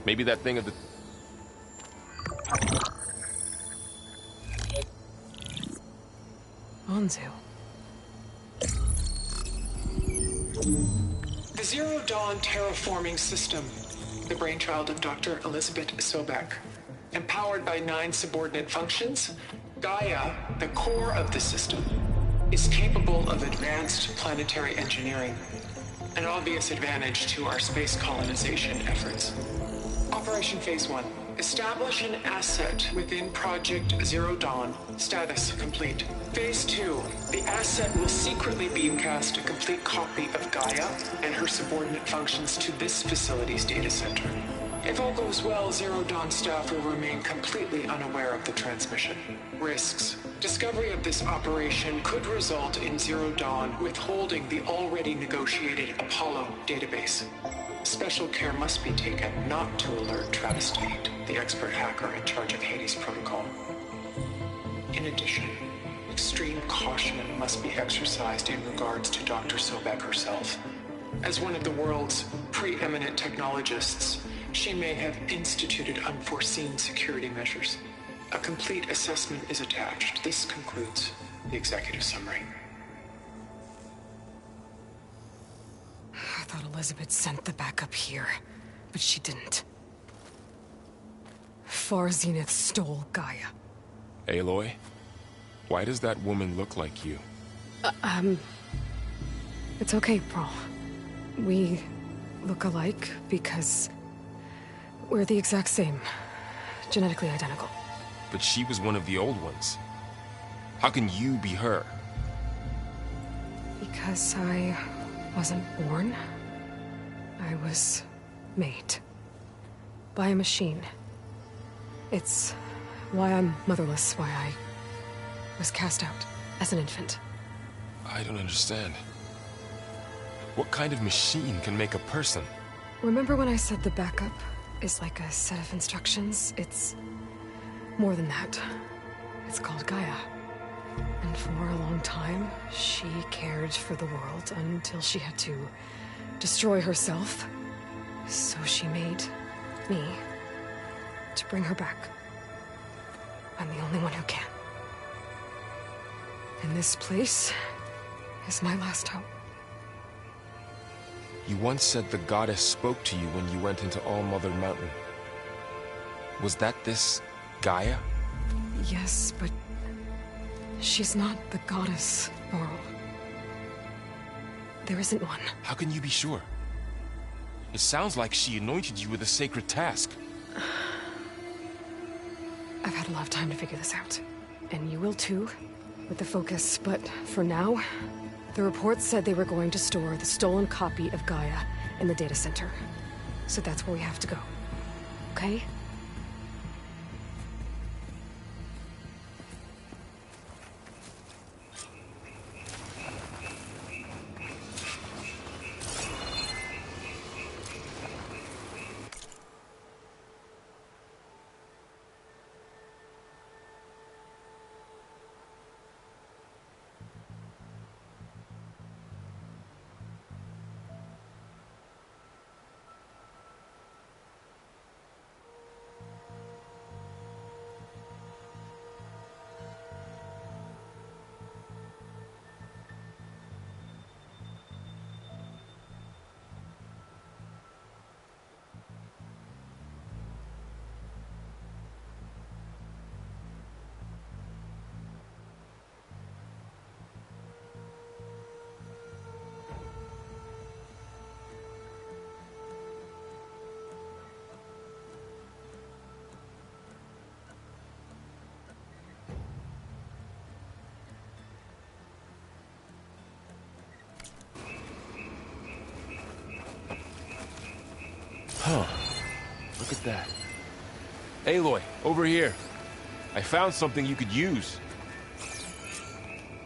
Maybe that thing of the... Anzu. The Zero Dawn terraforming system, the brainchild of Dr. Elizabeth Sobek. Empowered by 9 subordinate functions, Gaia, the core of the system, is capable of advanced planetary engineering, an obvious advantage to our space colonization efforts. Operation Phase 1. Establish an asset within Project Zero Dawn. Status complete. Phase 2. The asset will secretly beamcast a complete copy of Gaia and her subordinate functions to this facility's data center. If all goes well, Zero Dawn staff will remain completely unaware of the transmission. Risks. Discovery of this operation could result in Zero Dawn withholding the already negotiated Apollo database. Special care must be taken not to alert Travis Tate, the expert hacker in charge of Hades Protocol. In addition, extreme caution must be exercised in regards to Dr. Sobek herself. As one of the world's preeminent technologists, she may have instituted unforeseen security measures. A complete assessment is attached. This concludes the executive summary. I thought Elizabeth sent the backup here, but she didn't. Far Zenith stole Gaia. Aloy? Why does that woman look like you? It's okay, Pearl. We look alike because we're the exact same. Genetically identical. But she was one of the old ones. How can you be her? Because I wasn't born. I was made. By a machine. It's why I'm motherless, why I was cast out as an infant. I don't understand. What kind of machine can make a person? Remember when I said the backup is like a set of instructions? It's more than that. It's called Gaia. And for a long time, she cared for the world until she had to destroy herself. So she made me to bring her back. I'm the only one who can. And this place is my last hope. You once said the goddess spoke to you when you went into All-Mother Mountain. Was that this Gaia? Yes, but she's not the goddess, Laurel. There isn't one. How can you be sure? It sounds like she anointed you with a sacred task. I've had a lot of time to figure this out. And you will too, with the focus. But for now, the report said they were going to store the stolen copy of Gaia in the data center. So that's where we have to go. Okay? Huh. Look at that. Aloy, over here. I found something you could use.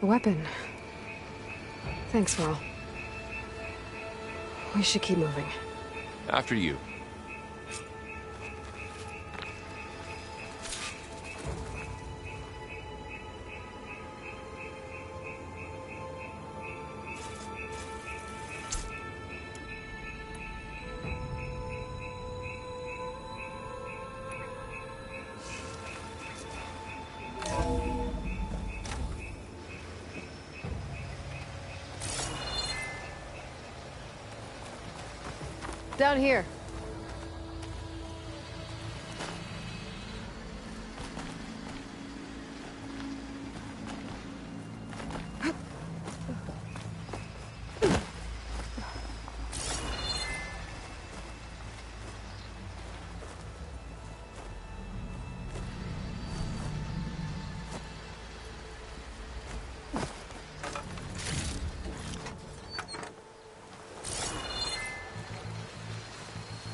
A weapon. Thanks, Laurel. We should keep moving. After you. Down here.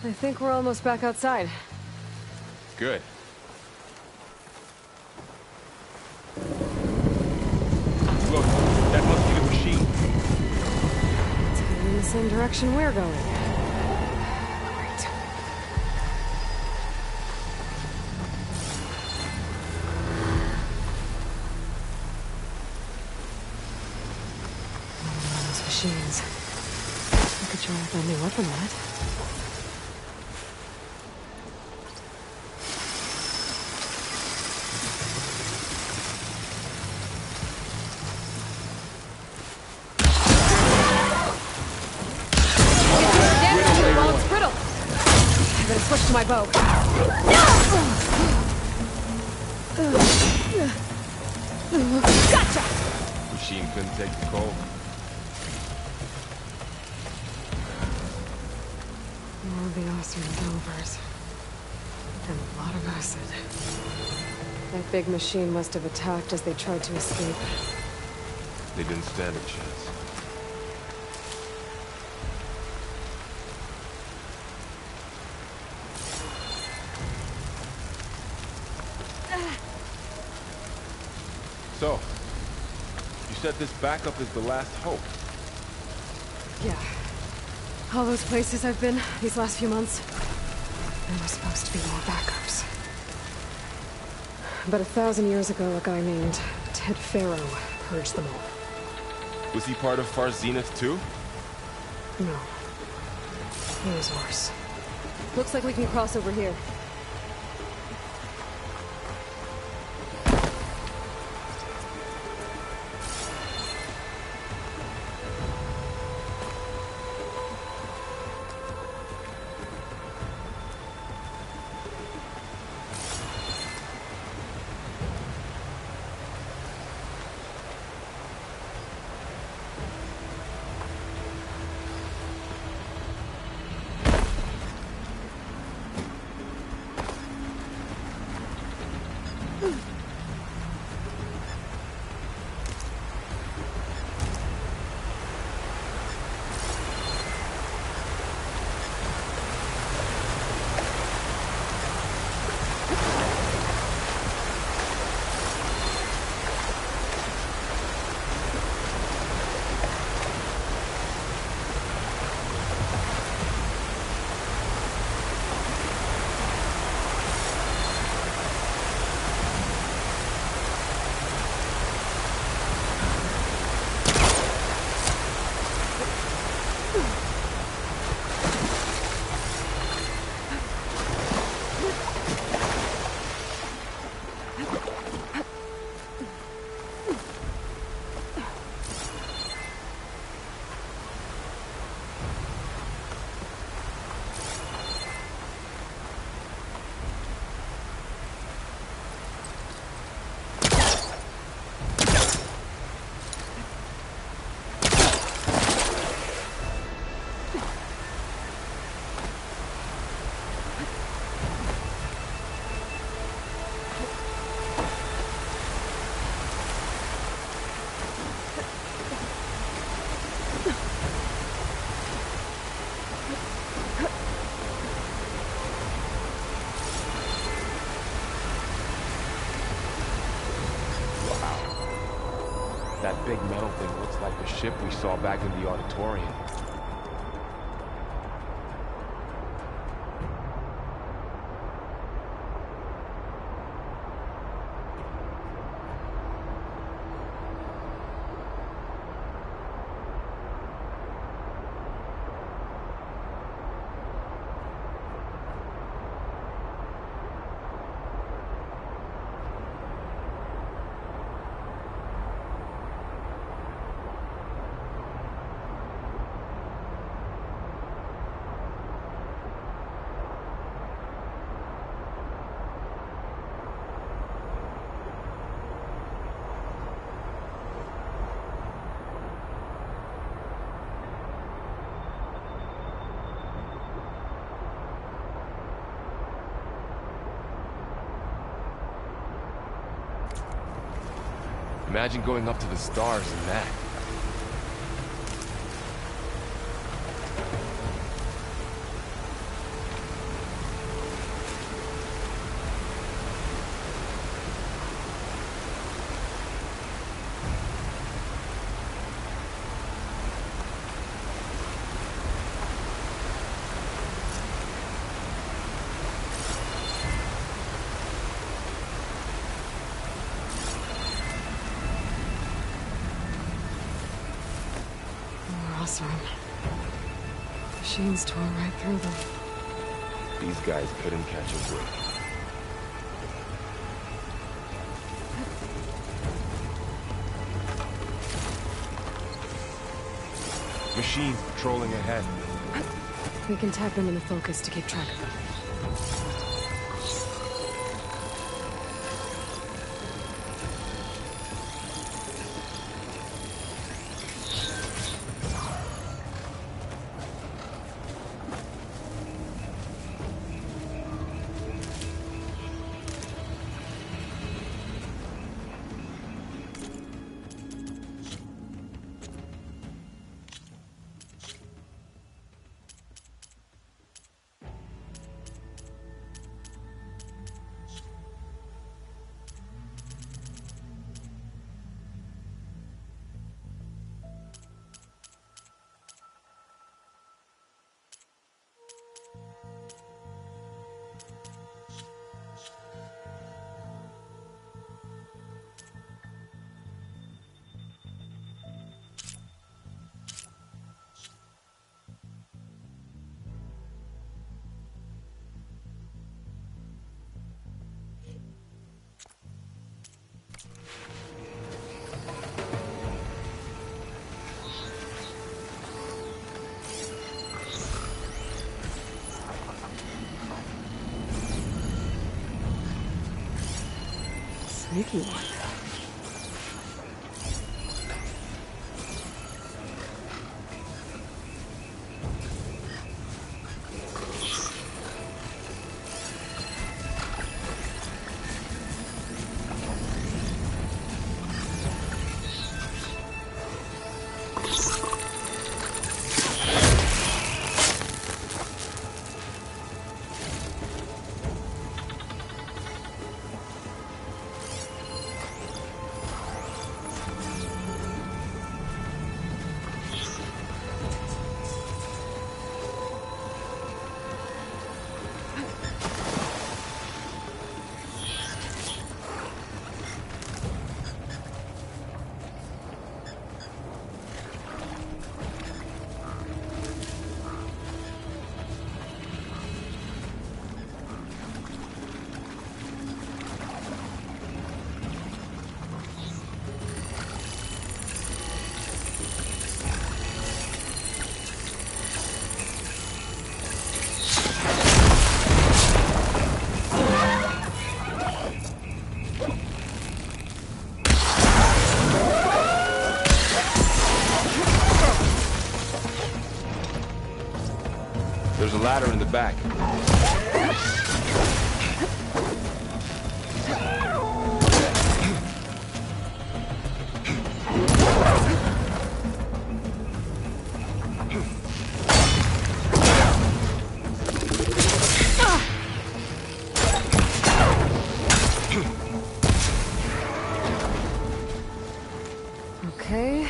I think we're almost back outside. Good. Look, that must be the machine. It's heading in the same direction we're going. Great. Another one of those machines. I could try out that new weapon on it. Switch to my bow. Gotcha! Machine couldn't take the cold. More of the Oseram Delvers. And a lot of acid. That big machine must have attacked as they tried to escape. They didn't stand a chance. So, you said this backup is the last hope. Yeah. All those places I've been these last few months, there were supposed to be more backups. But 1,000 years ago, a guy named Ted Faro purged them all. Was he part of Far Zenith too? No. He was worse. Looks like we can cross over here. That big metal thing looks like the ship we saw back in the auditorium. Imagine going up to the stars in that. Machines tore right through them. These guys couldn't catch a break. Machines patrolling ahead. We can tap them in the focus to keep track of them. Sneaky one. There's a ladder in the back. Okay,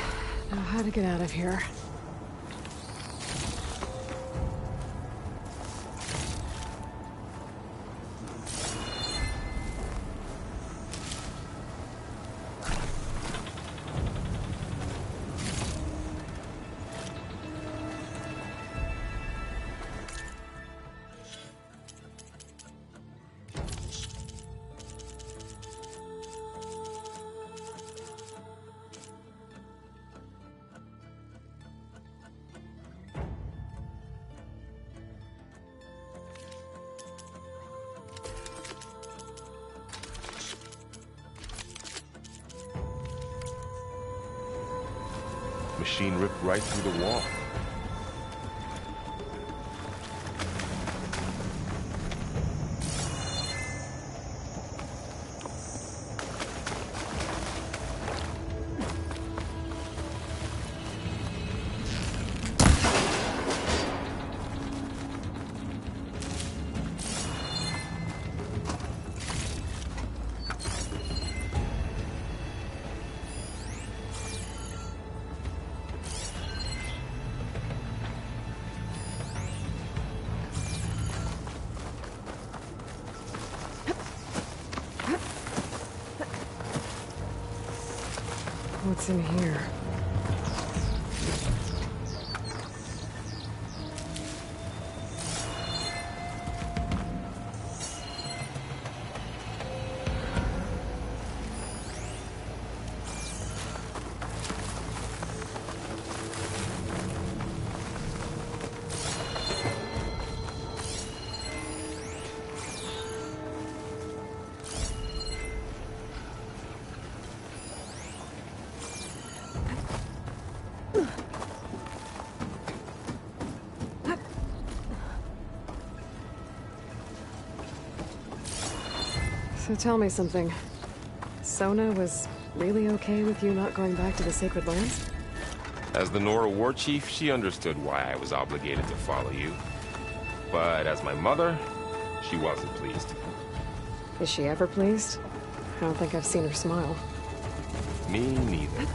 now how to get out of here. Machine ripped right through the wall. What's in here? So tell me something. Sona was really okay with you not going back to the Sacred Lands? As the Nora war chief, she understood why I was obligated to follow you. But as my mother, she wasn't pleased. Is she ever pleased? I don't think I've seen her smile. Me neither.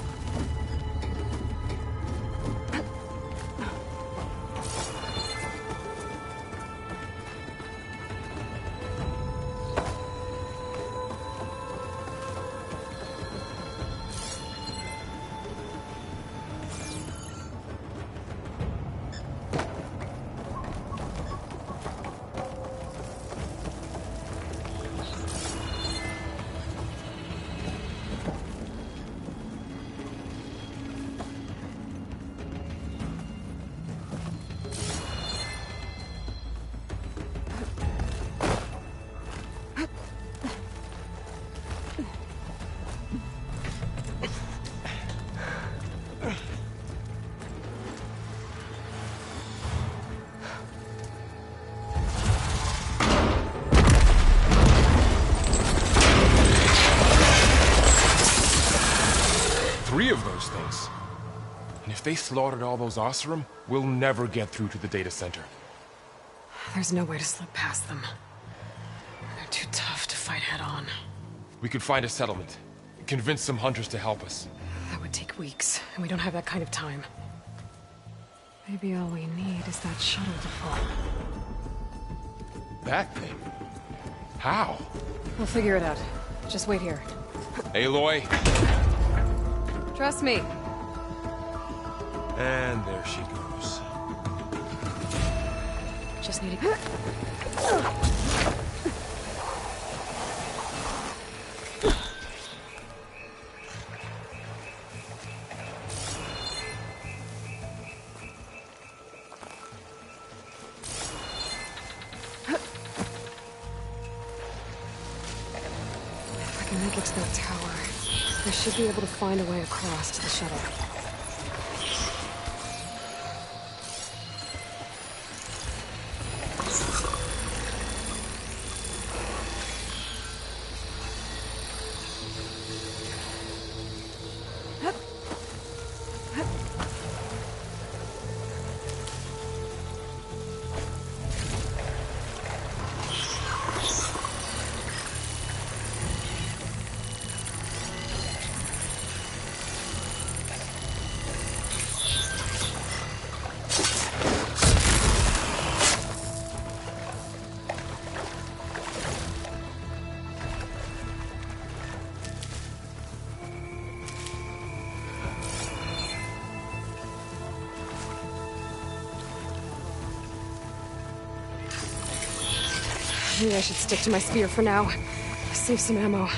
Three of those things. And if they slaughtered all those Oseram, we'll never get through to the data center. There's no way to slip past them. They're too tough to fight head-on. We could find a settlement. Convince some hunters to help us. That would take weeks, and we don't have that kind of time. Maybe all we need is that shuttle to fall. That thing? How? We'll figure it out. Just wait here. Aloy. Trust me. And there she goes. Just need to... If I can make it to that tower, I should be able to find a way across to the shuttle. Maybe I should stick to my spear for now. Save some ammo.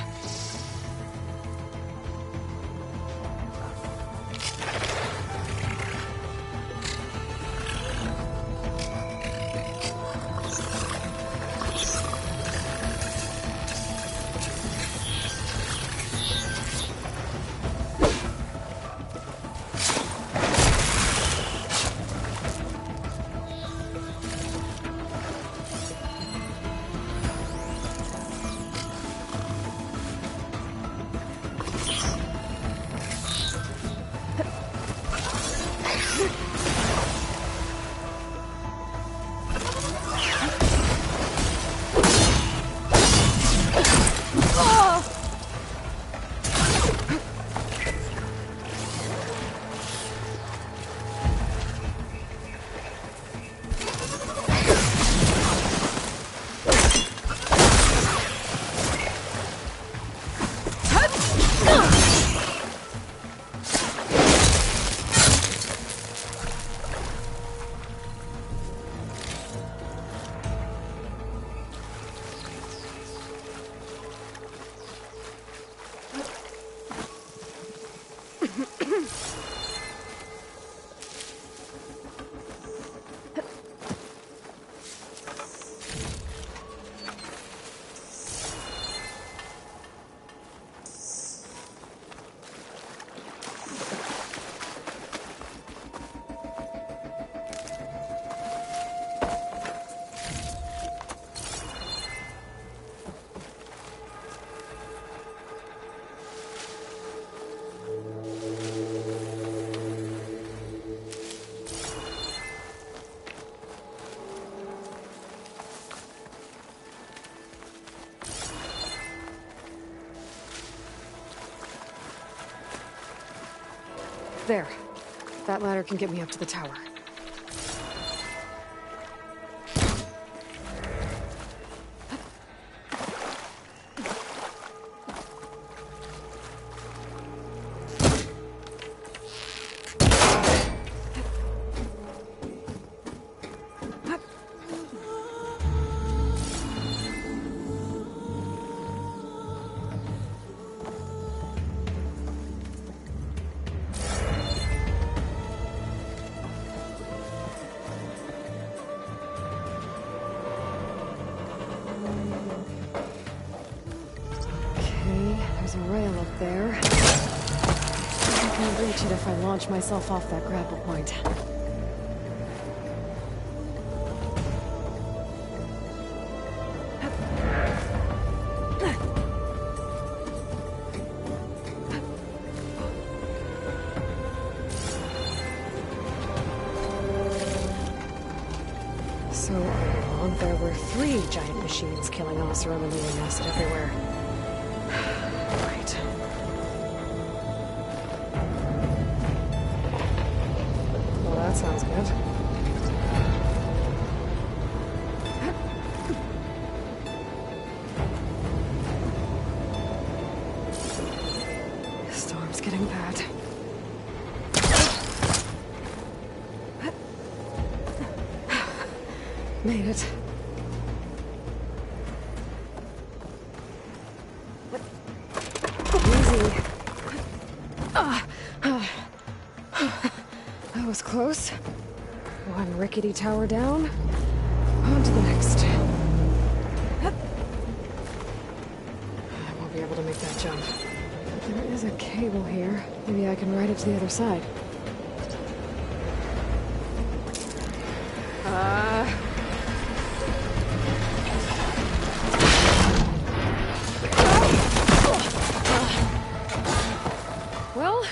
There. That ladder can get me up to the tower. If I launch myself off that grapple point. So all along, there were 3 giant machines killing Oseram and leaving acid everywhere. Right. That sounds good. Storm's getting bad. Made it. Easy. That was close. One rickety tower down. On to the next. I won't be able to make that jump. There is a cable here. Maybe I can ride it to the other side. Well,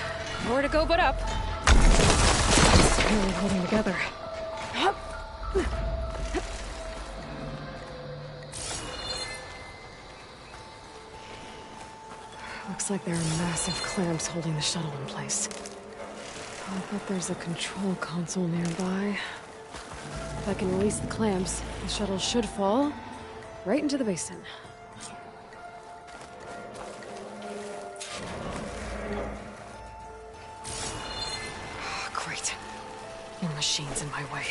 nowhere to go but up. It's really holding together. Looks like there are massive clamps holding the shuttle in place. I bet there's a control console nearby. If I can release the clamps, the shuttle should fall right into the basin. Great. More machines in my way.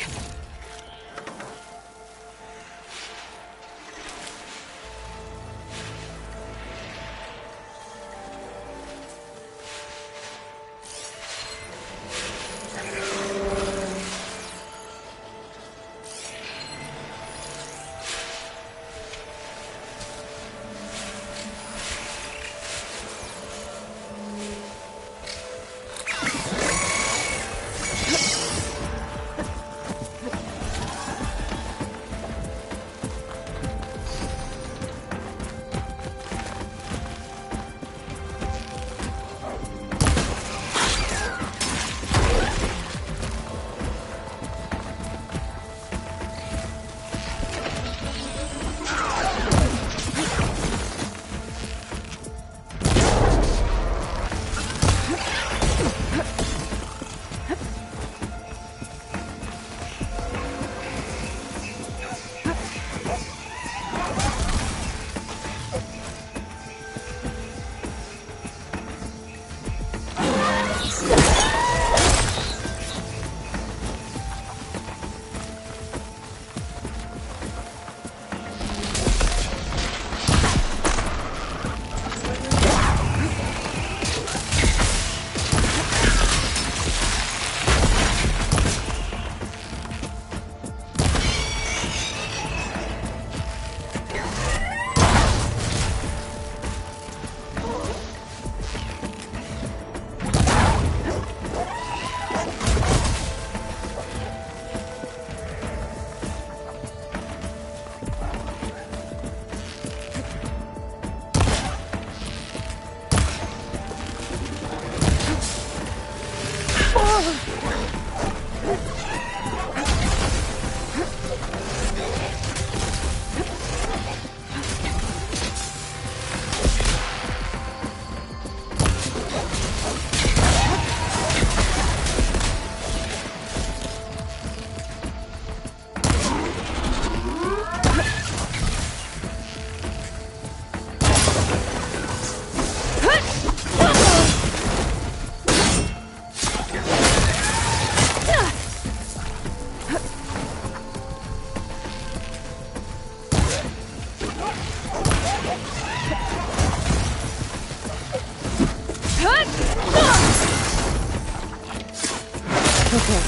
Okay.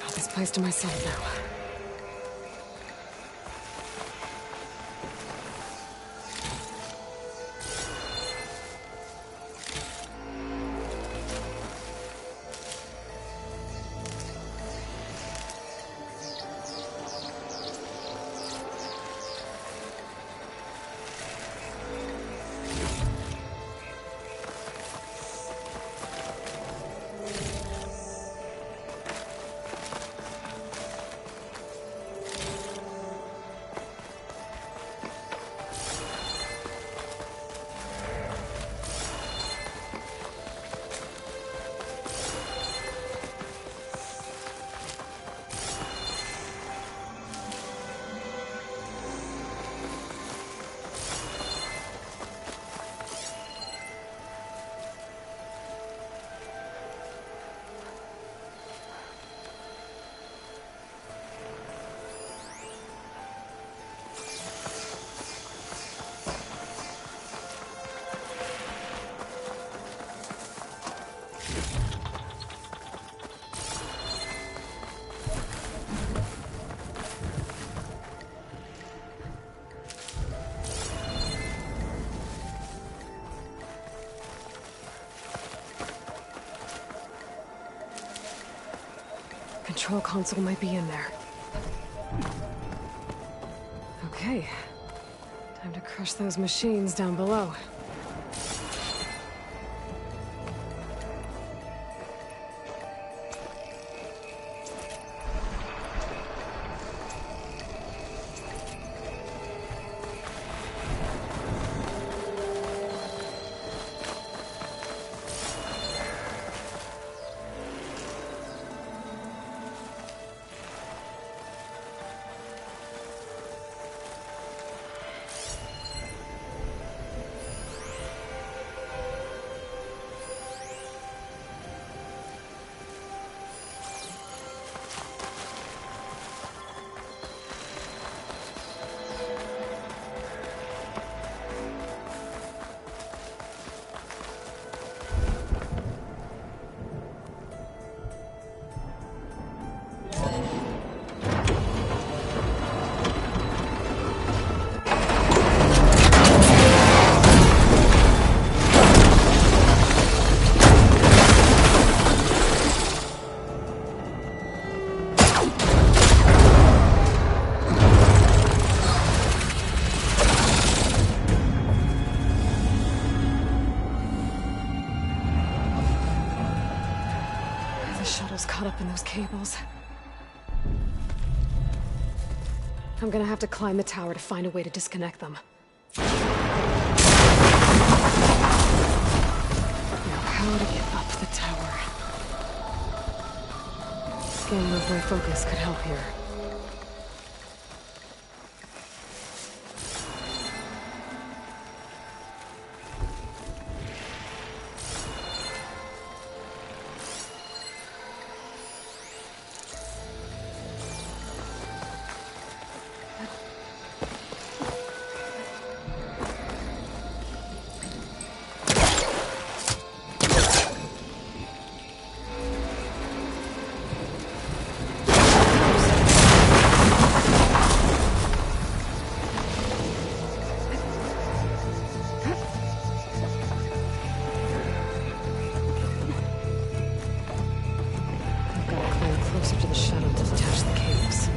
Got this place to myself now. Control console might be in there. Okay. Time to crush those machines down below. Caught up in those cables. I'm gonna have to climb the tower to find a way to disconnect them. Now, how to get up the tower? Scanning with my focus could help here. Closer to the shuttle to detach the cables.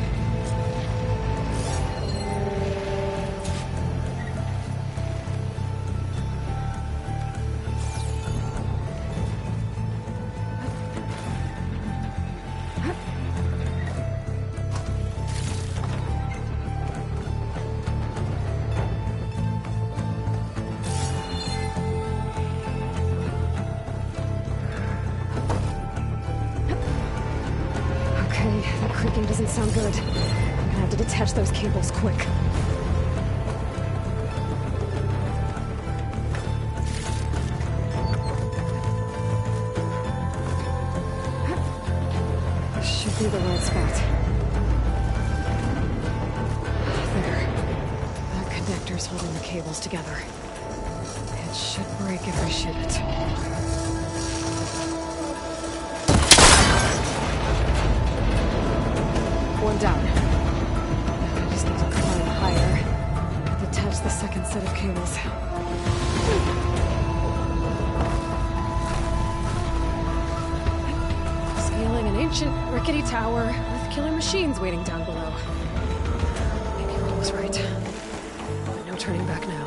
That creaking doesn't sound good. I'm gonna have to detach those cables quick. This should be the right spot. There. That connector's holding the cables together. It should break if I shoot it. ancient, rickety tower with killer machines waiting down below. Maybe Will was right. But no turning back now.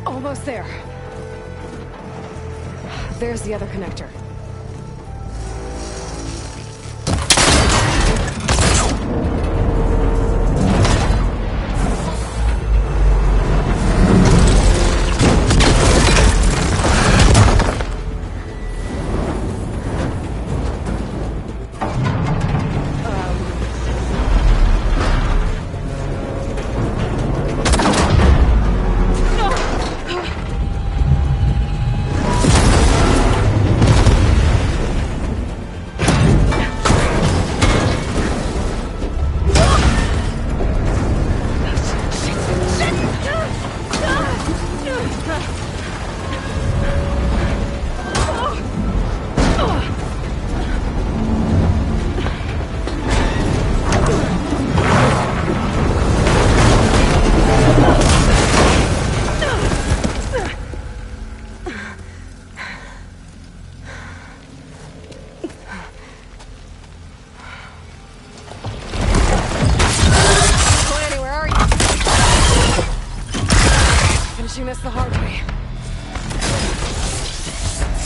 Almost there. There's the other connector. You missed the hard way.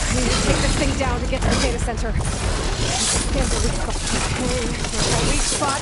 I need to take this thing down to get to the data center. Scan the weak spot. Okay, there's my weak spot.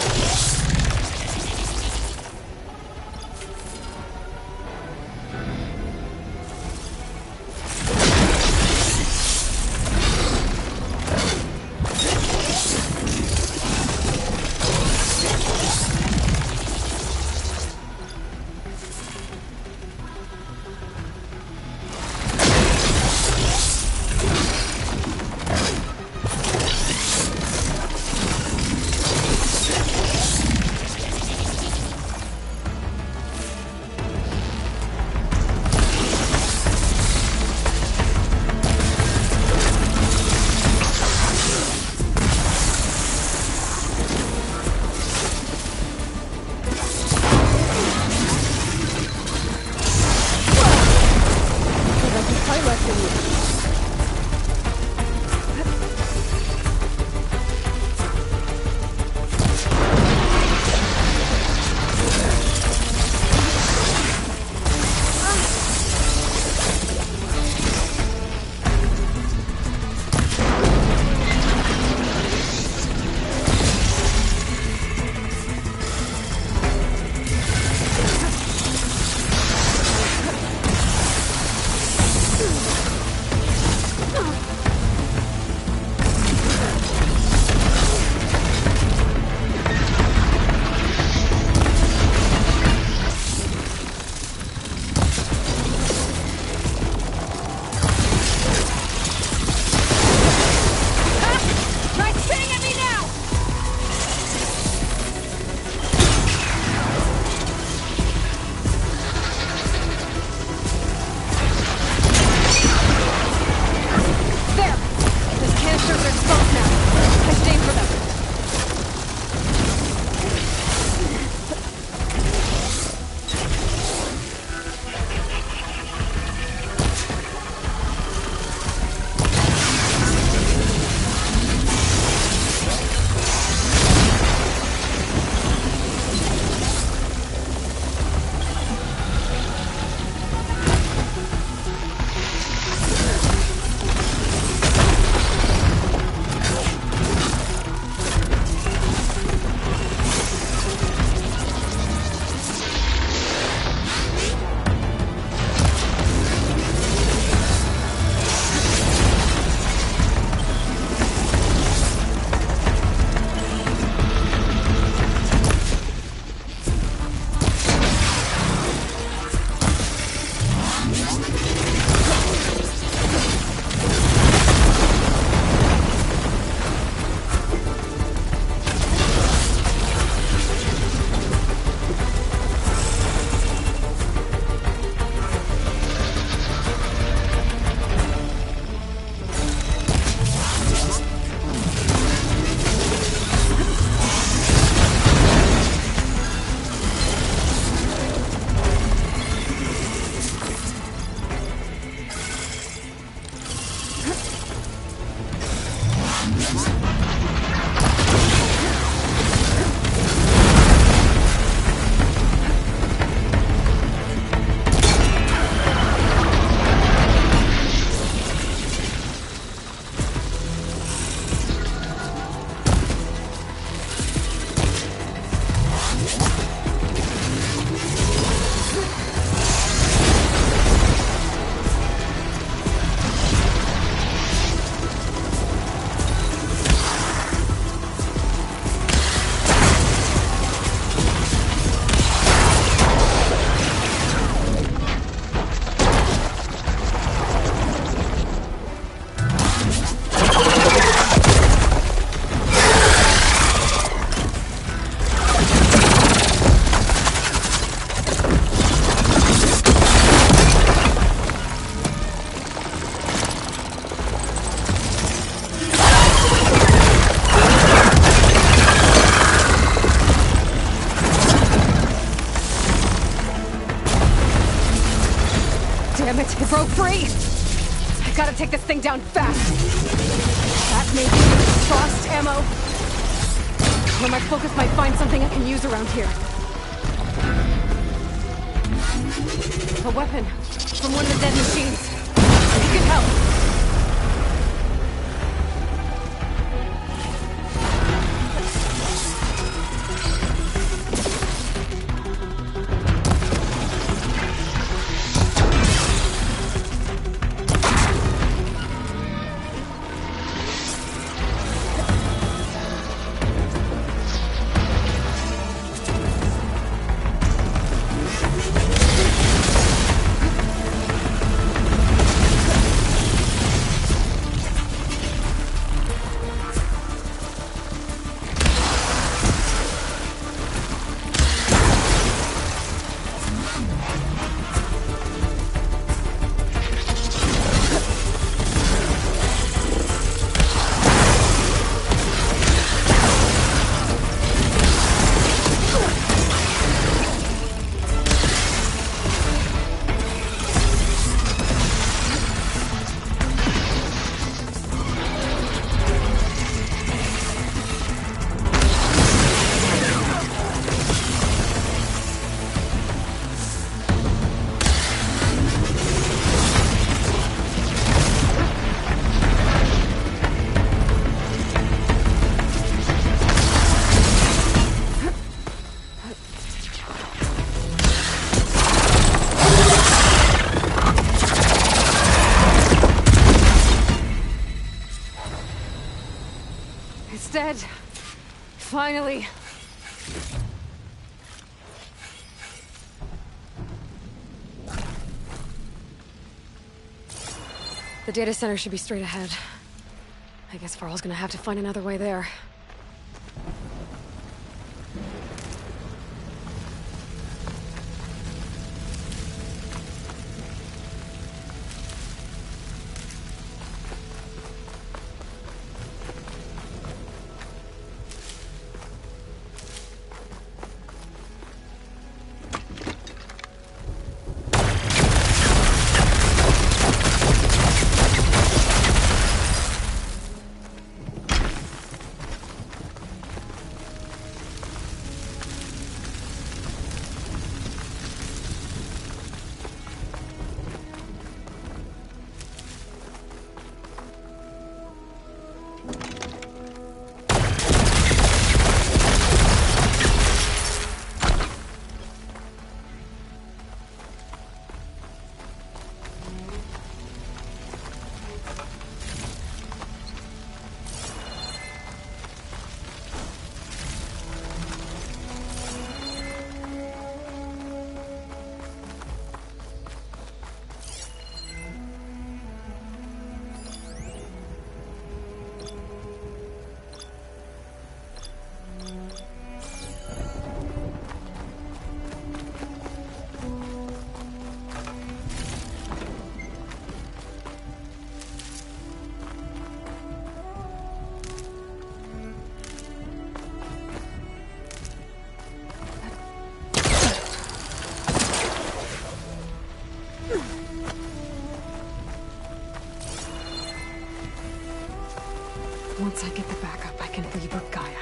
Damn it, it broke free! I gotta take this thing down fast! That may be frost ammo. Or my focus might find something I can use around here. A weapon from one of the dead machines. You can help. It's dead. Finally. The data center should be straight ahead. I guess Varl's gonna have to find another way there. Once I get the backup, I can reboot Gaia.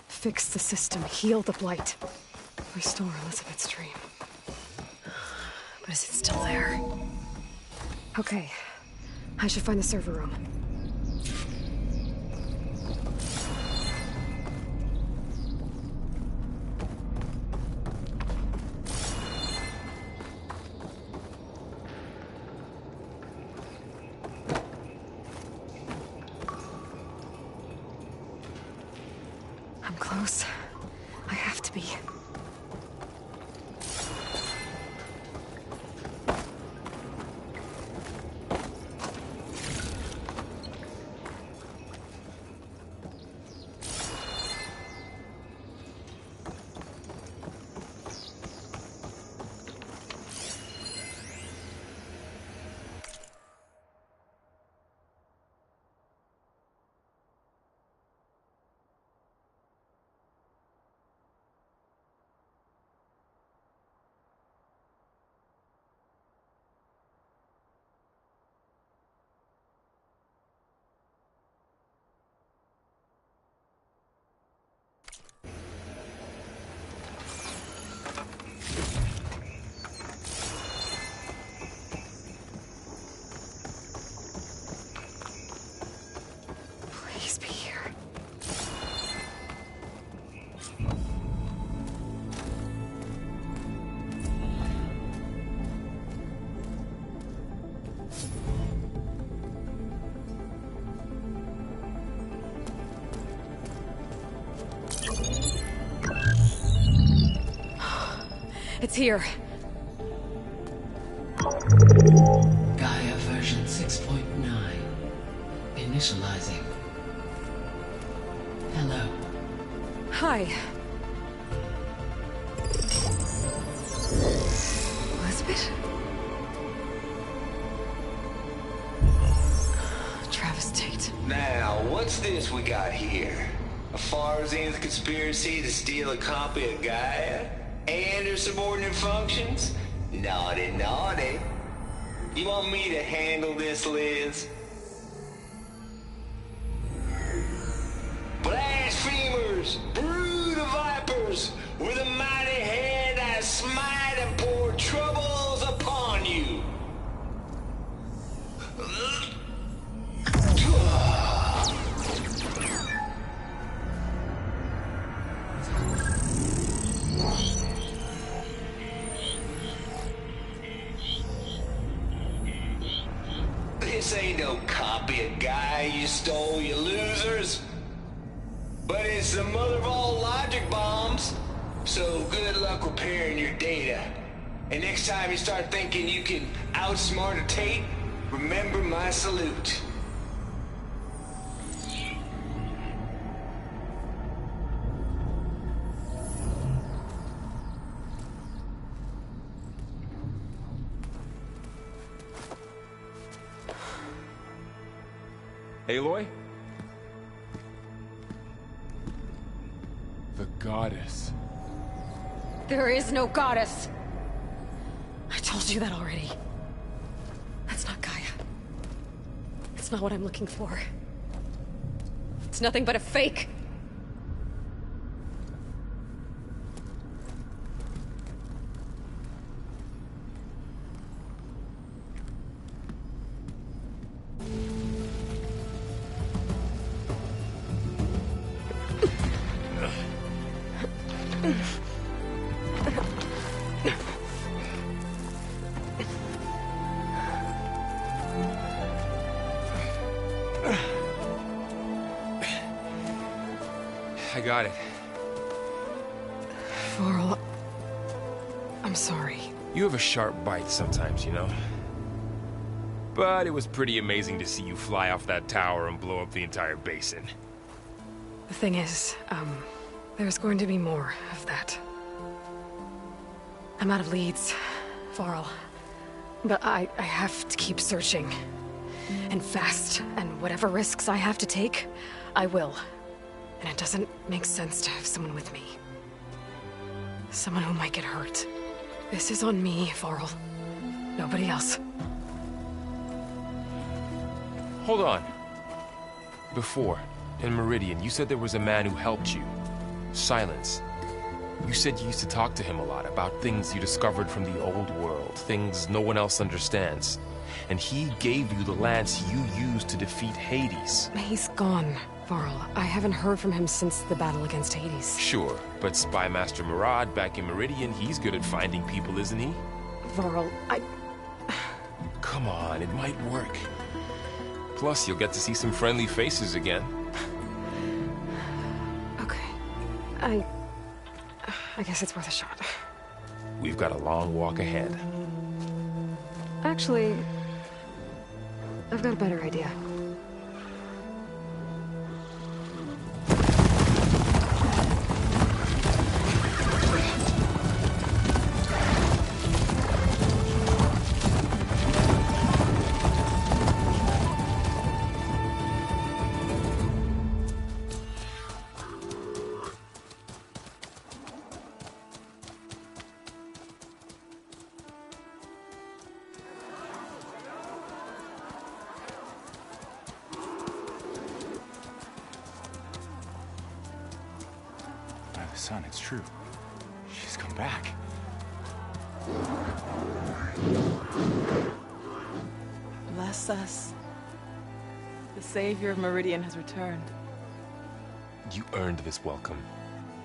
Fix the system, heal the blight, restore Elizabeth's dream. But is it still there? Okay, I should find the server room. I'm close. I have to be. Please be here. It's here. Gaia version 6.9. Initializing. Hello. Hi. Elizabeth? Travis Tate. Now, what's this we got here? A Farzian's conspiracy to steal a copy of Gaia? And her subordinate functions? Naughty, naughty. You want me to handle this, Liz? Blasphemers! Brood of vipers! With a mighty hand I smite and pour troubles upon you! This ain't no copy of Gaia. guy you stole, you losers. But it's the mother of all logic bombs. So good luck repairing your data. And next time you start thinking you can outsmart a Tate, remember my salute. Aloy? The goddess. There is no goddess. I told you that already. That's not Gaia. It's not what I'm looking for. It's nothing but a fake. I got it. Varl, I'm sorry. You have a sharp bite sometimes, you know? But it was pretty amazing to see you fly off that tower and blow up the entire basin. The thing is, there's going to be more of that. I'm out of leads, Varl. But I have to keep searching. And fast, and whatever risks I have to take, I will. And it doesn't make sense to have someone with me. Someone who might get hurt. This is on me, Varl. Nobody else. Hold on. Before, in Meridian, you said there was a man who helped you. Silence. You said you used to talk to him a lot about things you discovered from the old world, things no one else understands. And he gave you the lance you used to defeat Hades. He's gone, Varl. I haven't heard from him since the battle against Hades. Sure, but Spy Master Murad back in Meridian, he's good at finding people, isn't he? Varl, Come on, it might work. Plus, you'll get to see some friendly faces again. Okay. I guess it's worth a shot. We've got a long walk ahead. Actually, I've got a better idea. Son, it's true. She's come back. Bless us. The Savior of Meridian has returned. You earned this welcome.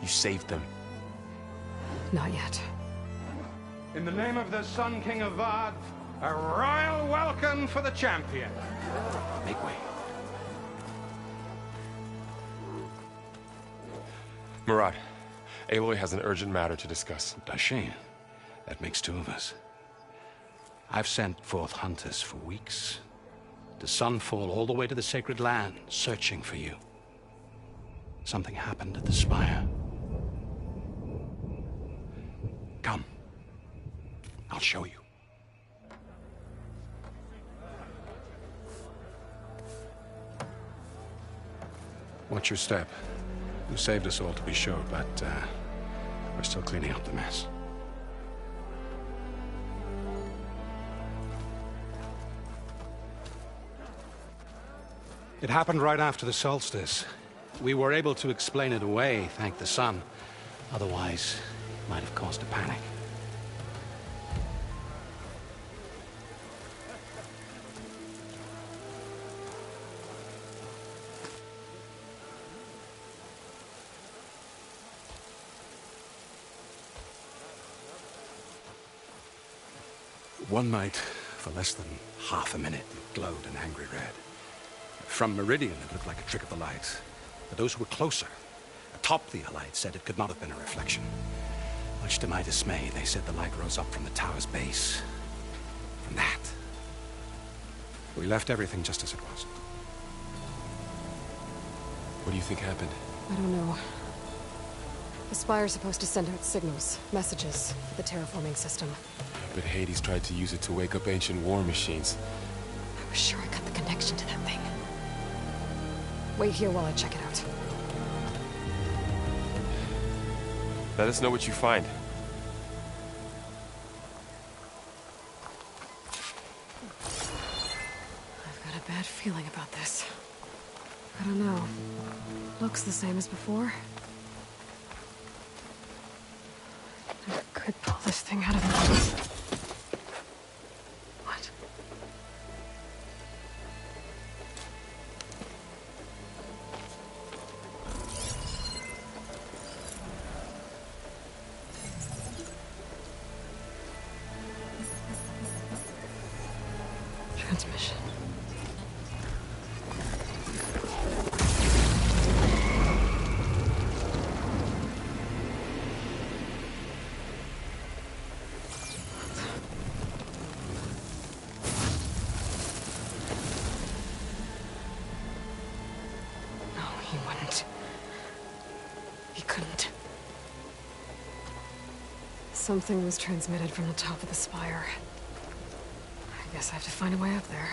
You saved them. Not yet. In the name of the Sun King of Vard, a royal welcome for the champion. Make way. Murad, Aloy has an urgent matter to discuss. Dashane, that makes two of us. I've sent forth hunters for weeks, to Sunfall all the way to the Sacred Land, searching for you. Something happened at the Spire. Come. I'll show you. Watch your step. You saved us all, to be sure, but we're still cleaning up the mess. It happened right after the solstice. We were able to explain it away, thank the sun. Otherwise, it might have caused a panic. One night, for less than half a minute, it glowed an angry red. From Meridian, it looked like a trick of the light. But those who were closer, atop the Allied, said it could not have been a reflection. Much to my dismay, they said the light rose up from the tower's base. From that. We left everything just as it was. What do you think happened? I don't know. The Spire's supposed to send out signals, messages, for the terraforming system. But Hades tried to use it to wake up ancient war machines. I was sure I got the connection to that thing. Wait here while I check it out. Let us know what you find. I've got a bad feeling about this. I don't know. Looks the same as before. Never could pull this thing out of the... What? Transmission. No, he wouldn't. He couldn't. Something was transmitted from the top of the spire. I guess I have to find a way up there.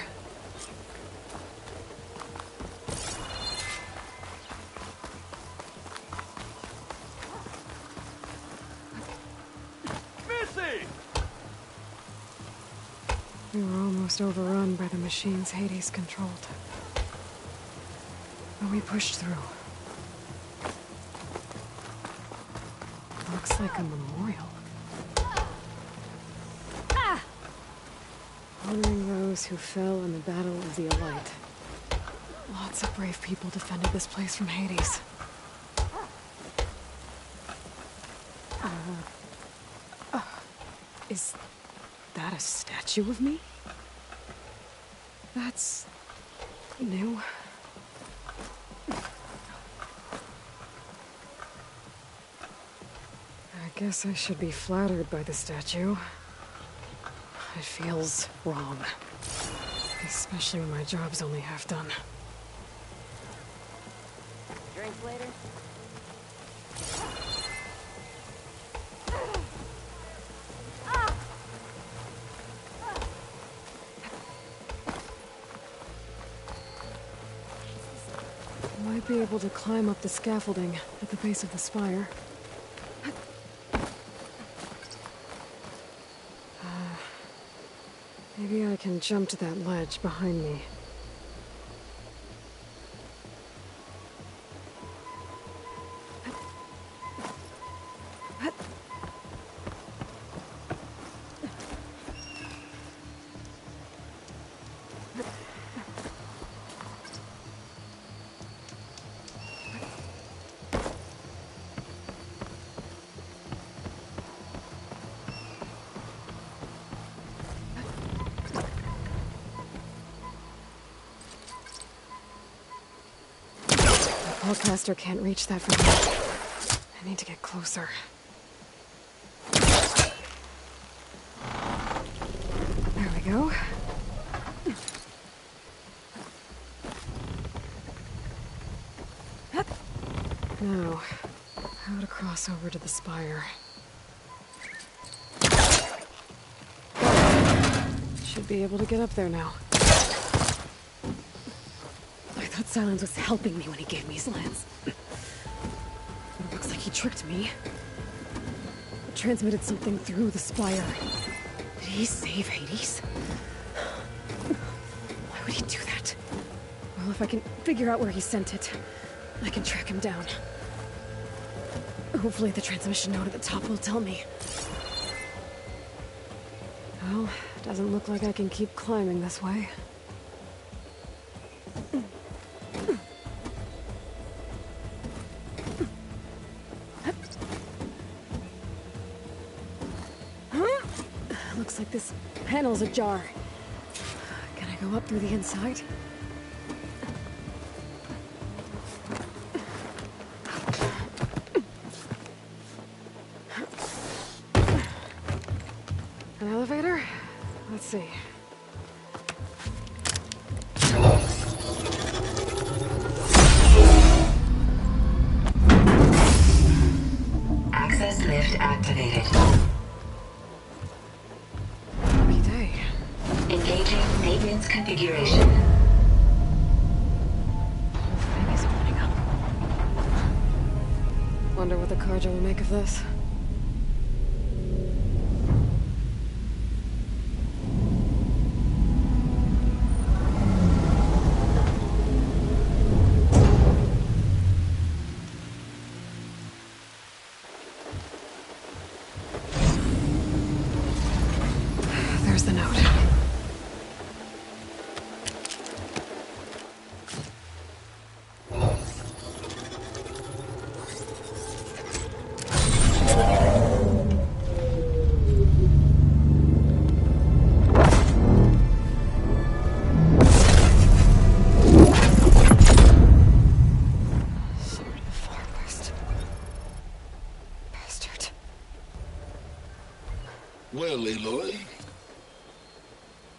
Missy! We were almost overrun by the machines Hades controlled. But we pushed through. Looks like a memorial. Honoring those who fell in the Battle of the Allight. Lots of brave people defended this place from Hades. Is that a statue of me? That's... new. I guess I should be flattered by the statue. It feels wrong. Especially when my job's only half done. Drinks later? I might be able to climb up the scaffolding at the base of the spire. Maybe I can jump to that ledge behind me. Spellcaster can't reach that from here. I need to get closer. There we go. Now, how to cross over to the spire. Should be able to get up there now. I thought Silence was helping me when he gave me his lance. But it looks like he tricked me. It transmitted something through the spire. Did he save Hades? Why would he do that? Well, if I can figure out where he sent it, I can track him down. Hopefully the transmission note at the top will tell me. Well, doesn't look like I can keep climbing this way. Looks like this panel's ajar. Can I go up through the inside? Let's see. Access lift activated. Happy day. Engaging maintenance configuration. Whole thing is opening up. Wonder what the Carja will make of this. There's the note. Sword of the Far West. Bastard. Well, Aloy,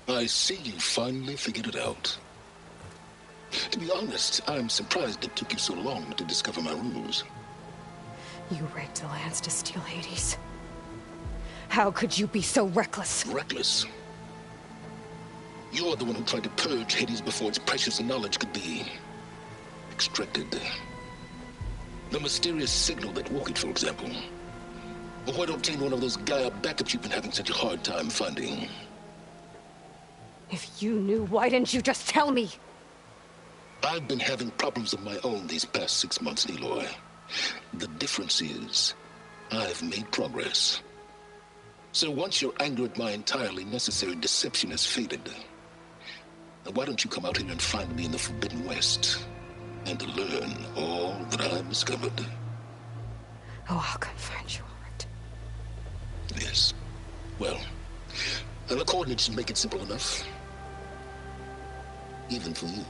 I see you finally figured it out. To be honest, I'm surprised it took you so long to discover my rules. You raped the lands to steal Hades. How could you be so reckless? Reckless? You're the one who tried to purge Hades before its precious knowledge could be extracted. The mysterious signal that woke it, for example. Or why don't obtain one of those Gaia backups you've been having such a hard time finding? If you knew, why didn't you just tell me? I've been having problems of my own these past 6 months, Aloy. The difference is, I've made progress. So once your anger at my entirely necessary deception has faded, why don't you come out here and find me in the Forbidden West, and learn all that I've discovered? Oh, I'll come find you, all right. Yes. Well, the coordinates should make it simple enough. Even for you.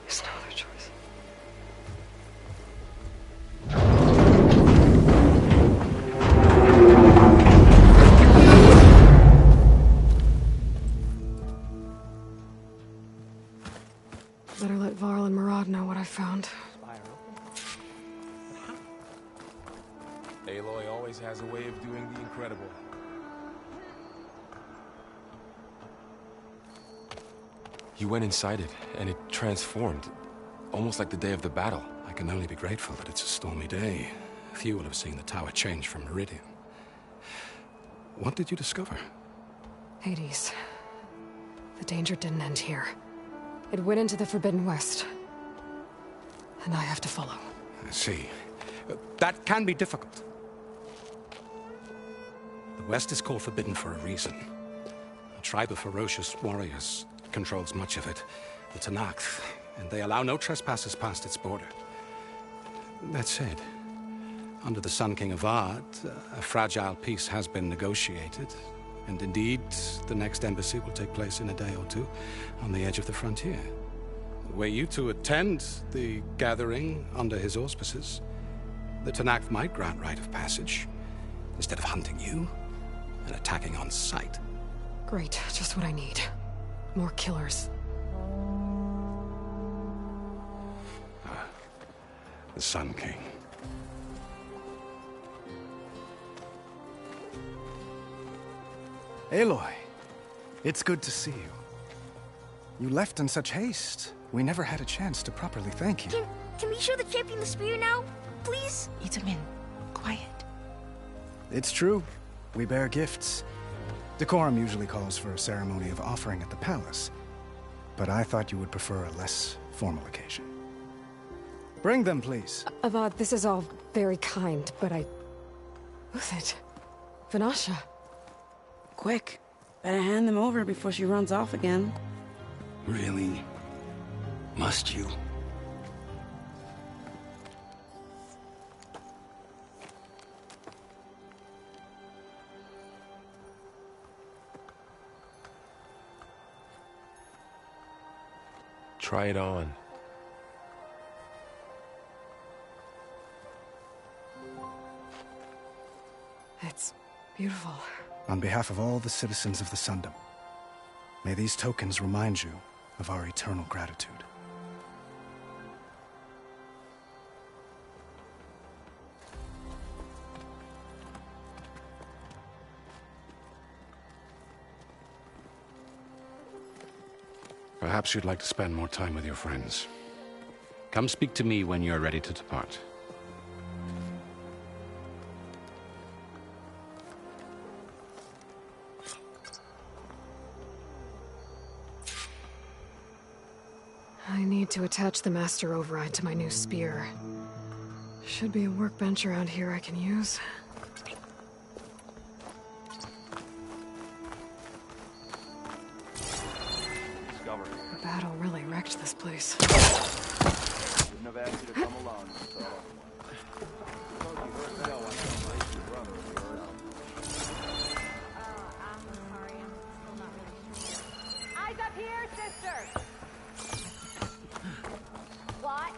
There's no other choice. Better let Varl and Murad know what I found. Aloy always has a way of doing the incredible. You went inside it, and it transformed. Almost like the day of the battle. I can only be grateful that it's a stormy day. Few will have seen the tower change from Meridian. What did you discover? Hades. The danger didn't end here. It went into the Forbidden West. And I have to follow. I see. That can be difficult. The West is called Forbidden for a reason. A tribe of ferocious warriors controls much of it, the Tenakth, and they allow no trespassers past its border. That said, under the Sun King of Ard, a fragile peace has been negotiated, and indeed, the next embassy will take place in a day or two on the edge of the frontier. Were you to attend the gathering under his auspices, the Tenakth might grant right of passage, instead of hunting you and attacking on sight. Great, just what I need. More killers. The Sun King. Aloy, it's good to see you. You left in such haste. We never had a chance to properly thank you. Can we show the champion the spear now, please? Itamin, quiet. It's true. We bear gifts. Decorum usually calls for a ceremony of offering at the palace, but I thought you would prefer a less formal occasion. Bring them, please. Avad, this is all very kind, but Who's it? Vanasha. Quick. Better hand them over before she runs off again. Really? Must you? Try it on. It's beautiful. On behalf of all the citizens of the Sundom, may these tokens remind you of our eternal gratitude. Perhaps you'd like to spend more time with your friends. Come speak to me when you're ready to depart. I need to attach the Master Override to my new spear. Should be a workbench around here I can use. The battle really wrecked this place. Wouldn't have asked you to come along. Eyes up here, sister! What?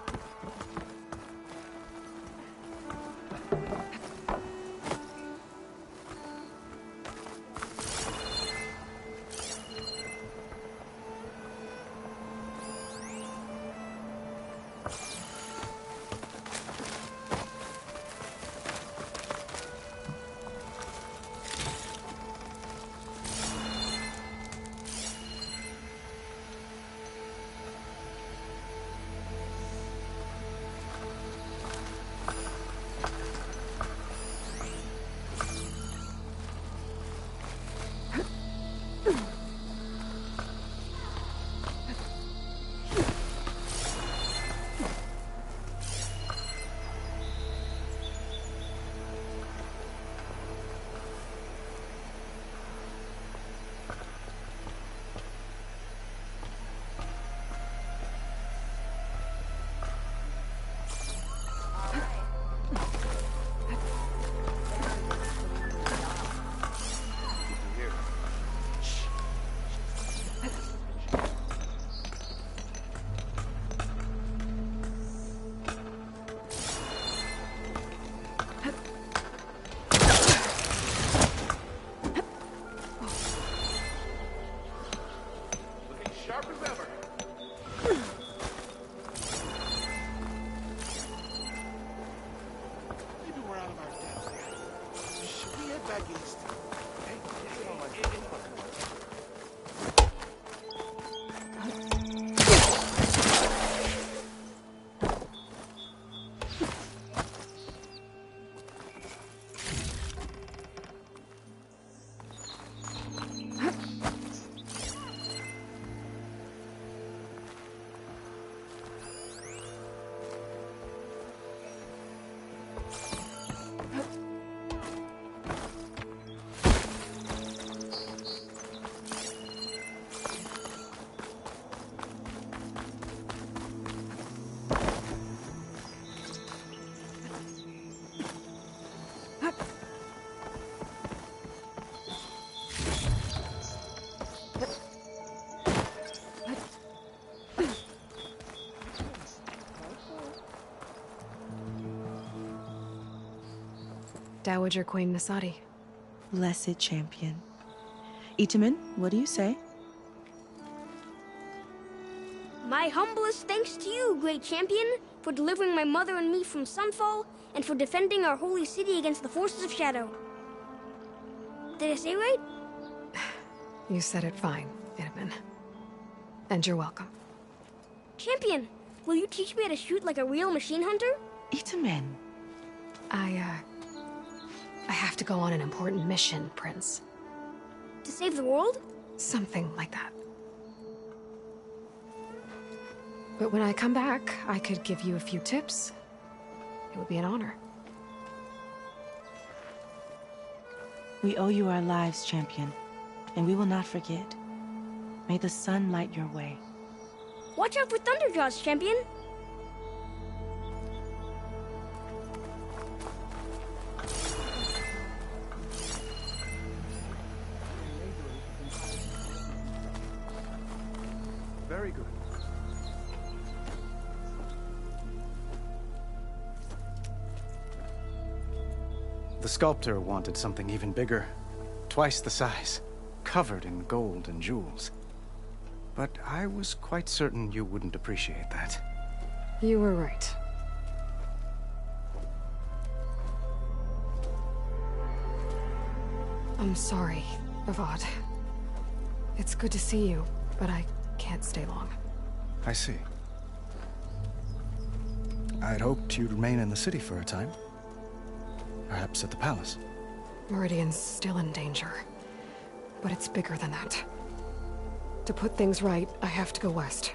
Dowager Queen Nasadi. Blessed champion. Itamen, what do you say? My humblest thanks to you, great champion, for delivering my mother and me from Sunfall, and for defending our holy city against the forces of Shadow. Did I say right? You said it fine, Itamen. And you're welcome. Champion, will you teach me how to shoot like a real machine hunter? Itamen. I have to go on an important mission, Prince. To save the world? Something like that. But when I come back, I could give you a few tips. It would be an honor. We owe you our lives, champion, and we will not forget. May the sun light your way. Watch out for Thunderjaws, champion! Very good. The sculptor wanted something even bigger. Twice the size. Covered in gold and jewels. But I was quite certain you wouldn't appreciate that. You were right. I'm sorry, Avad. It's good to see you, but I can't stay long. I see. I'd hoped you'd remain in the city for a time. Perhaps at the palace. Meridian's still in danger. But it's bigger than that. To put things right, I have to go west.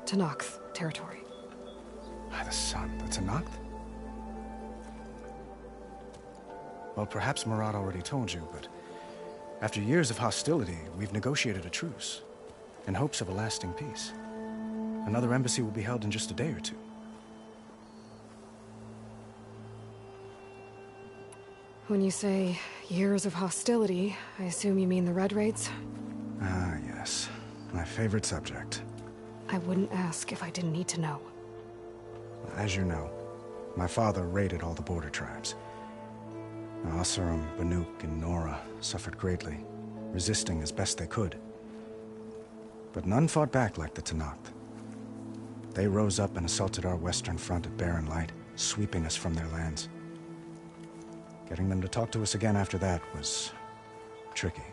To Nox territory. By the sun, that's a Nox? Well, perhaps Murad already told you, but after years of hostility, we've negotiated a truce, in hopes of a lasting peace. Another embassy will be held in just a day or two. When you say years of hostility, I assume you mean the Red Raids? Ah, yes. My favorite subject. I wouldn't ask if I didn't need to know. As you know, my father raided all the border tribes. Oseram, Banuk, and Nora suffered greatly, resisting as best they could. But none fought back like the Tenakth. They rose up and assaulted our western front at Barren Light, sweeping us from their lands. Getting them to talk to us again after that was tricky.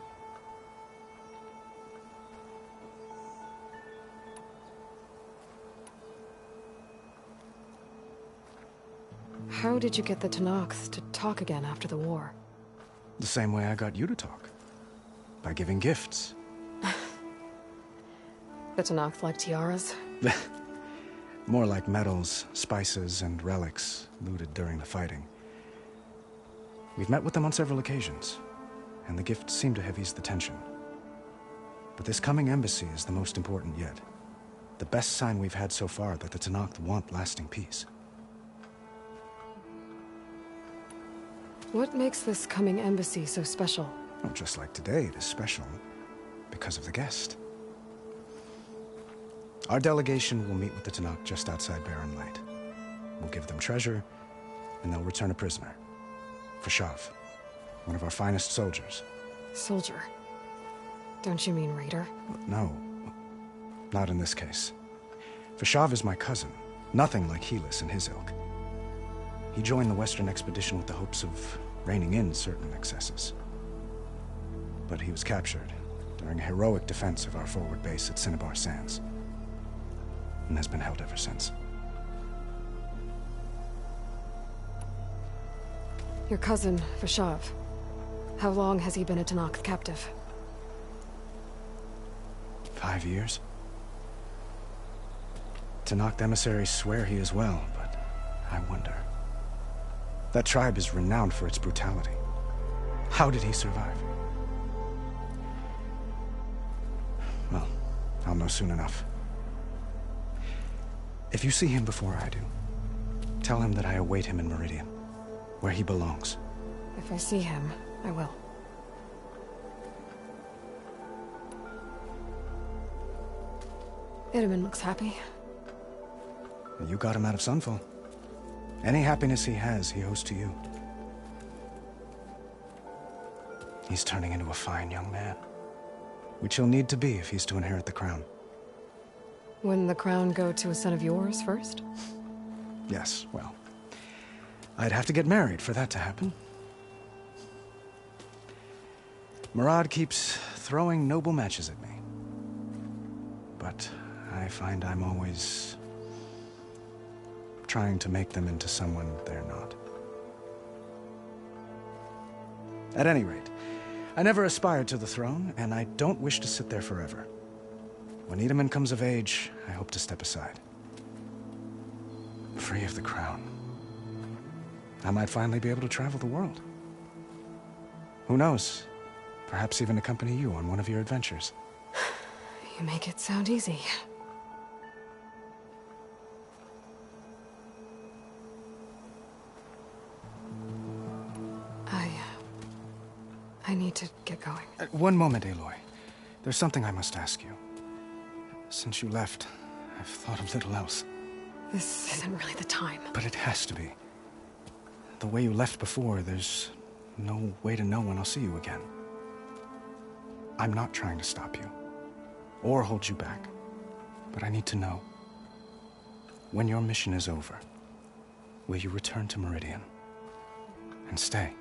How did you get the Tenakth to talk again after the war? The same way I got you to talk. By giving gifts. The Tenakth like tiaras? More like medals, spices, and relics looted during the fighting. We've met with them on several occasions, and the gifts seem to have eased the tension. But this coming embassy is the most important yet. The best sign we've had so far that the Tenakth want lasting peace. What makes this coming embassy so special? Oh, just like today, it is special because of the guest. Our delegation will meet with the Tenakth just outside Barren Light. We'll give them treasure, and they'll return a prisoner. Fashav, one of our finest soldiers. Soldier? Don't you mean raider? No, not in this case. Fashav is my cousin, nothing like Helis and his ilk. He joined the Western expedition with the hopes of reining in certain excesses. But he was captured during a heroic defense of our forward base at Cinnabar Sands, and has been held ever since. Your cousin, Fashav. How long has he been a Tenakth captive? 5 years. Tenakth emissaries swear he is well, but I wonder. That tribe is renowned for its brutality. How did he survive? Well, I'll know soon enough. If you see him before I do, tell him that I await him in Meridian, where he belongs. If I see him, I will. Itamen looks happy. You got him out of Sunfall. Any happiness he has, he owes to you. He's turning into a fine young man, which he'll need to be if he's to inherit the crown. Wouldn't the crown go to a son of yours first? Yes, well, I'd have to get married for that to happen. Murad keeps throwing noble matches at me. But I find I'm always trying to make them into someone they're not. At any rate, I never aspired to the throne, and I don't wish to sit there forever. When Itamen comes of age, I hope to step aside. Free of the crown. I might finally be able to travel the world. Who knows? Perhaps even accompany you on one of your adventures. You make it sound easy. I need to get going. One moment, Aloy. There's something I must ask you. Since you left, I've thought of little else. This isn't really the time. But it has to be. the way you left before, there's no way to know when I'll see you again. I'm not trying to stop you, or hold you back, but I need to know, when your mission is over, will you return to Meridian and stay?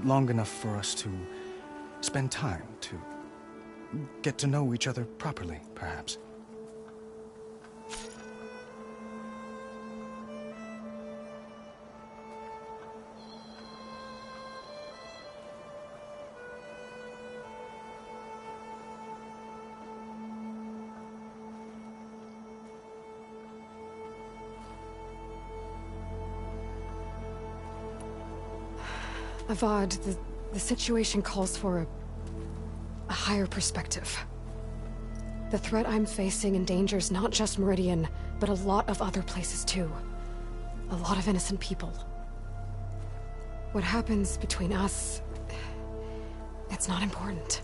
Long enough for us to spend time, to get to know each other properly, perhaps. Avad, the situation calls for a higher perspective. The threat I'm facing endangers not just Meridian, but a lot of other places too. A lot of innocent people. What happens between us, it's not important.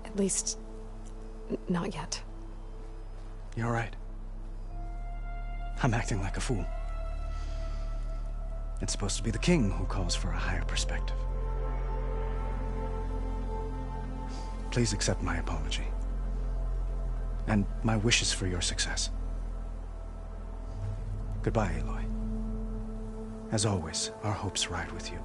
At least, not yet. You're right. I'm acting like a fool. It's supposed to be the king who calls for a higher perspective. Please accept my apology. And my wishes for your success. Goodbye, Aloy. As always, our hopes ride with you.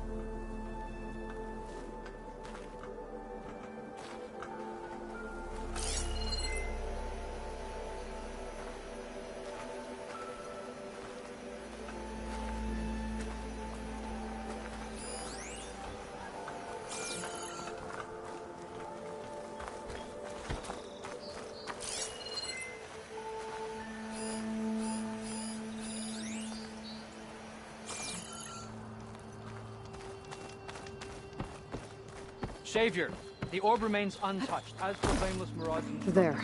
Savior, the orb remains untouched, as for blameless Mirage. There,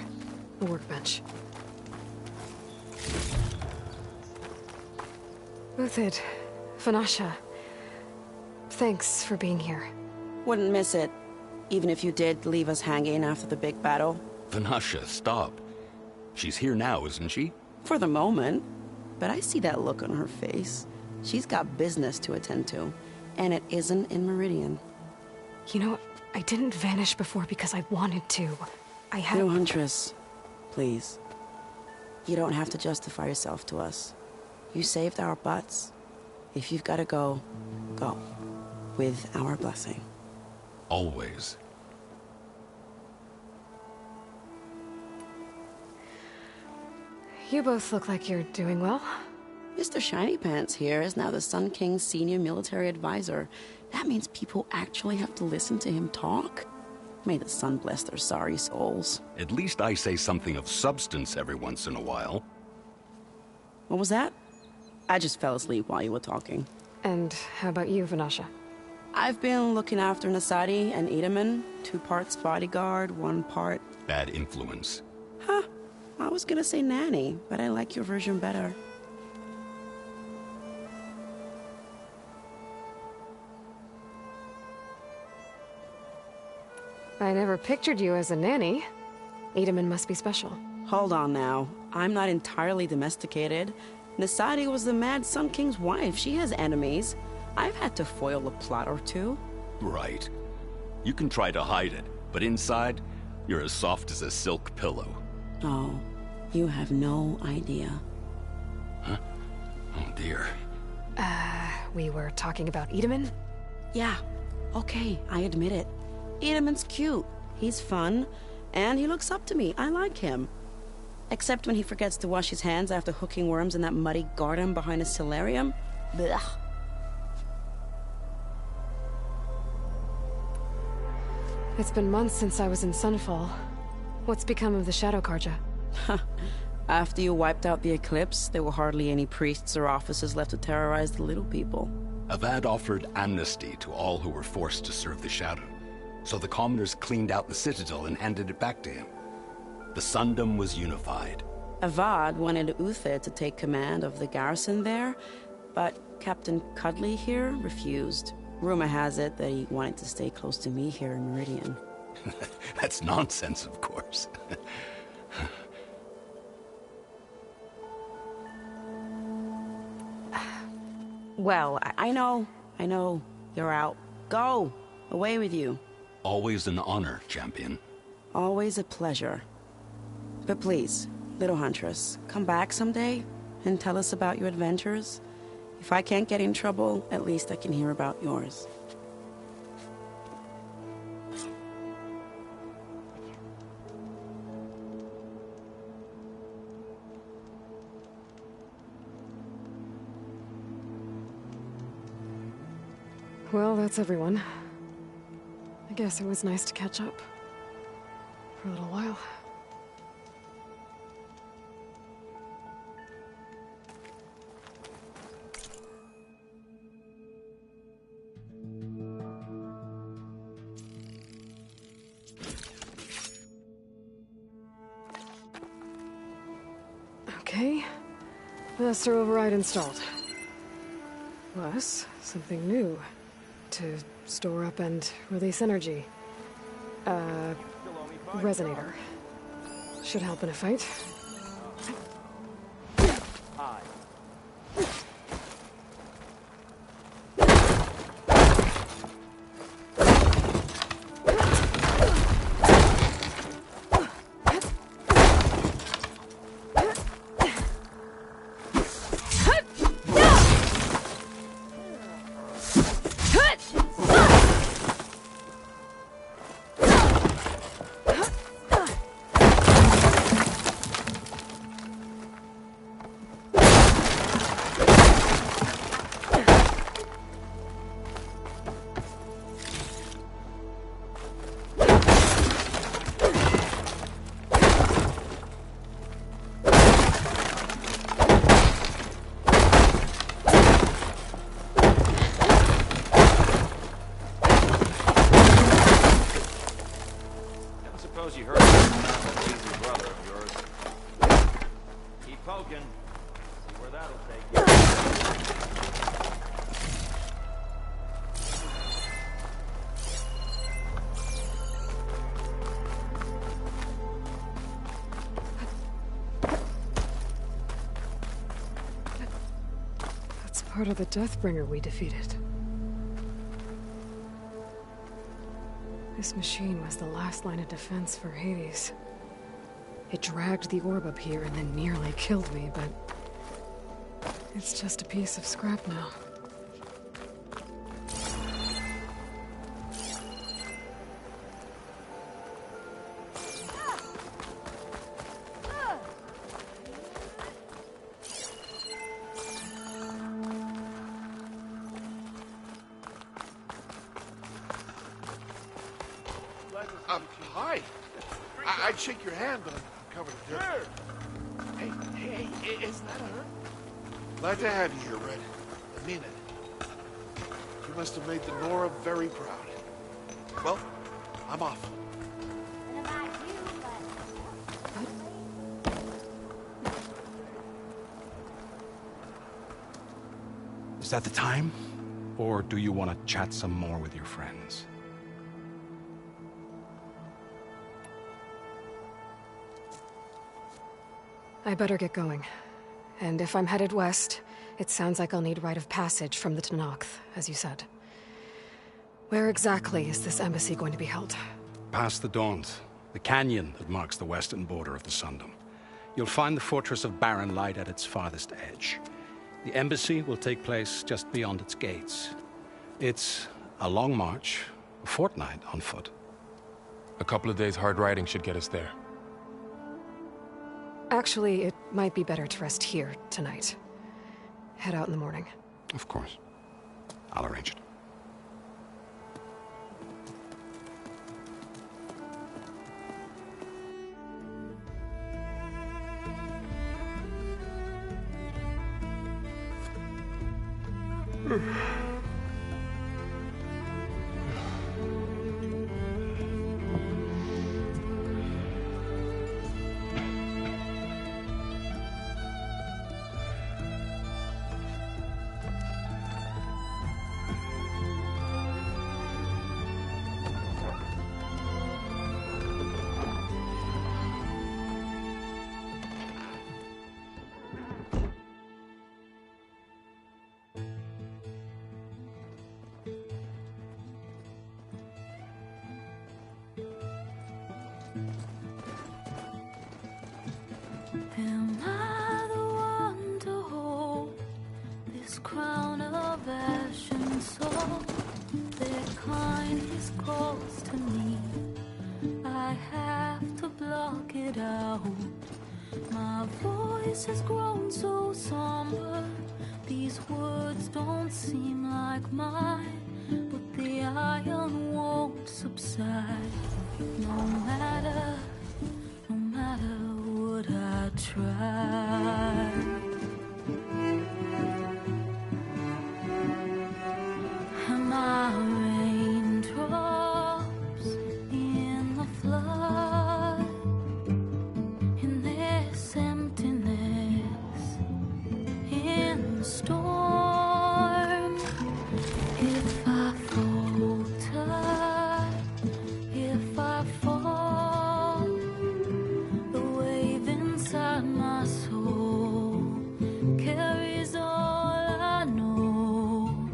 the workbench. Uthid, Vanasha, thanks for being here. Wouldn't miss it, even if you did leave us hanging after the big battle. Vanasha, stop. She's here now, isn't she? For the moment. But I see that look on her face. She's got business to attend to, and it isn't in Meridian. You know, I didn't vanish before because I wanted to. I had... No, Huntress. Please. You don't have to justify yourself to us. You saved our butts. If you've got to go, go. With our blessing. Always. You both look like you're doing well. Mr. Shiny Pants here is now the Sun King's senior military advisor. That means people actually have to listen to him talk. May the sun bless their sorry souls. At least I say something of substance every once in a while. What was that? I just fell asleep while you were talking. And how about you, Vanasha? I've been looking after Nasadi and Edaman. 2 parts bodyguard, 1 part... Bad influence. Huh. I was gonna say nanny, but I like your version better. I never pictured you as a nanny. Edaman must be special. Hold on now. I'm not entirely domesticated. Nasadi was the Mad Sun King's wife. She has enemies. I've had to foil a plot or 2. Right. You can try to hide it, but inside, you're as soft as a silk pillow. Oh, you have no idea. Huh? Oh dear. We were talking about Edaman? Yeah. Okay, I admit it. Edaman's cute. He's fun. And he looks up to me. I like him. Except when he forgets to wash his hands after hooking worms in that muddy garden behind his solarium. Blech. It's been months since I was in Sunfall. What's become of the Shadow Carja? After you wiped out the Eclipse, there were hardly any priests or officers left to terrorize the little people. Avad offered amnesty to all who were forced to serve the Shadow. So the commoners cleaned out the Citadel and handed it back to him. The Sundom was unified. Avad wanted Uthid to take command of the garrison there, but Captain Cudley here refused. Rumor has it that he wanted to stay close to me here in Meridian. That's nonsense, of course. Well, I know. You're out. Go! Away with you. Always an honor, champion. Always a pleasure. But please, little Huntress, come back someday and tell us about your adventures. If I can't get in trouble, at least I can hear about yours. Well, that's everyone. I guess it was nice to catch up. For a little while. Okay. Master override installed. Plus, something new. To store up and release energy. Resonator. Should help in a fight. You heard about that lazy brother of yours. Keep poking. See where that'll take you. That's part of the Deathbringer we defeated. This machine was the last line of defense for Hades. It dragged the orb up here and then nearly killed me, but it's just a piece of scrap now. Hi. I'd shake your hand, but I'm covered in dirt. Hey, isn't that her? Glad to have you here, Red. I mean it. You must have made the Nora very proud. Well, I'm off. Is that the time? Or do you want to chat some more with your friends? I better get going. And if I'm headed west, it sounds like I'll need rite of passage from the Tenakth, as you said. Where exactly is this embassy going to be held? Past the Daunt, the canyon that marks the western border of the Sundom. You'll find the fortress of Barren Light at its farthest edge. The embassy will take place just beyond its gates. It's a long march, a fortnight on foot. A couple of days hard riding should get us there. Actually, it might be better to rest here tonight. Head out in the morning. Of course. I'll arrange it. Am I the one to hold this crown of ash and soul? Their kindness calls to me. I have to block it out. My voice has grown so somber. These words don't seem like mine, but the iron won't subside. No matter what I try. Am I raindrops in the flood? In this emptiness, in the storm. If I falter, if I fall, the wave inside my soul carries all I know.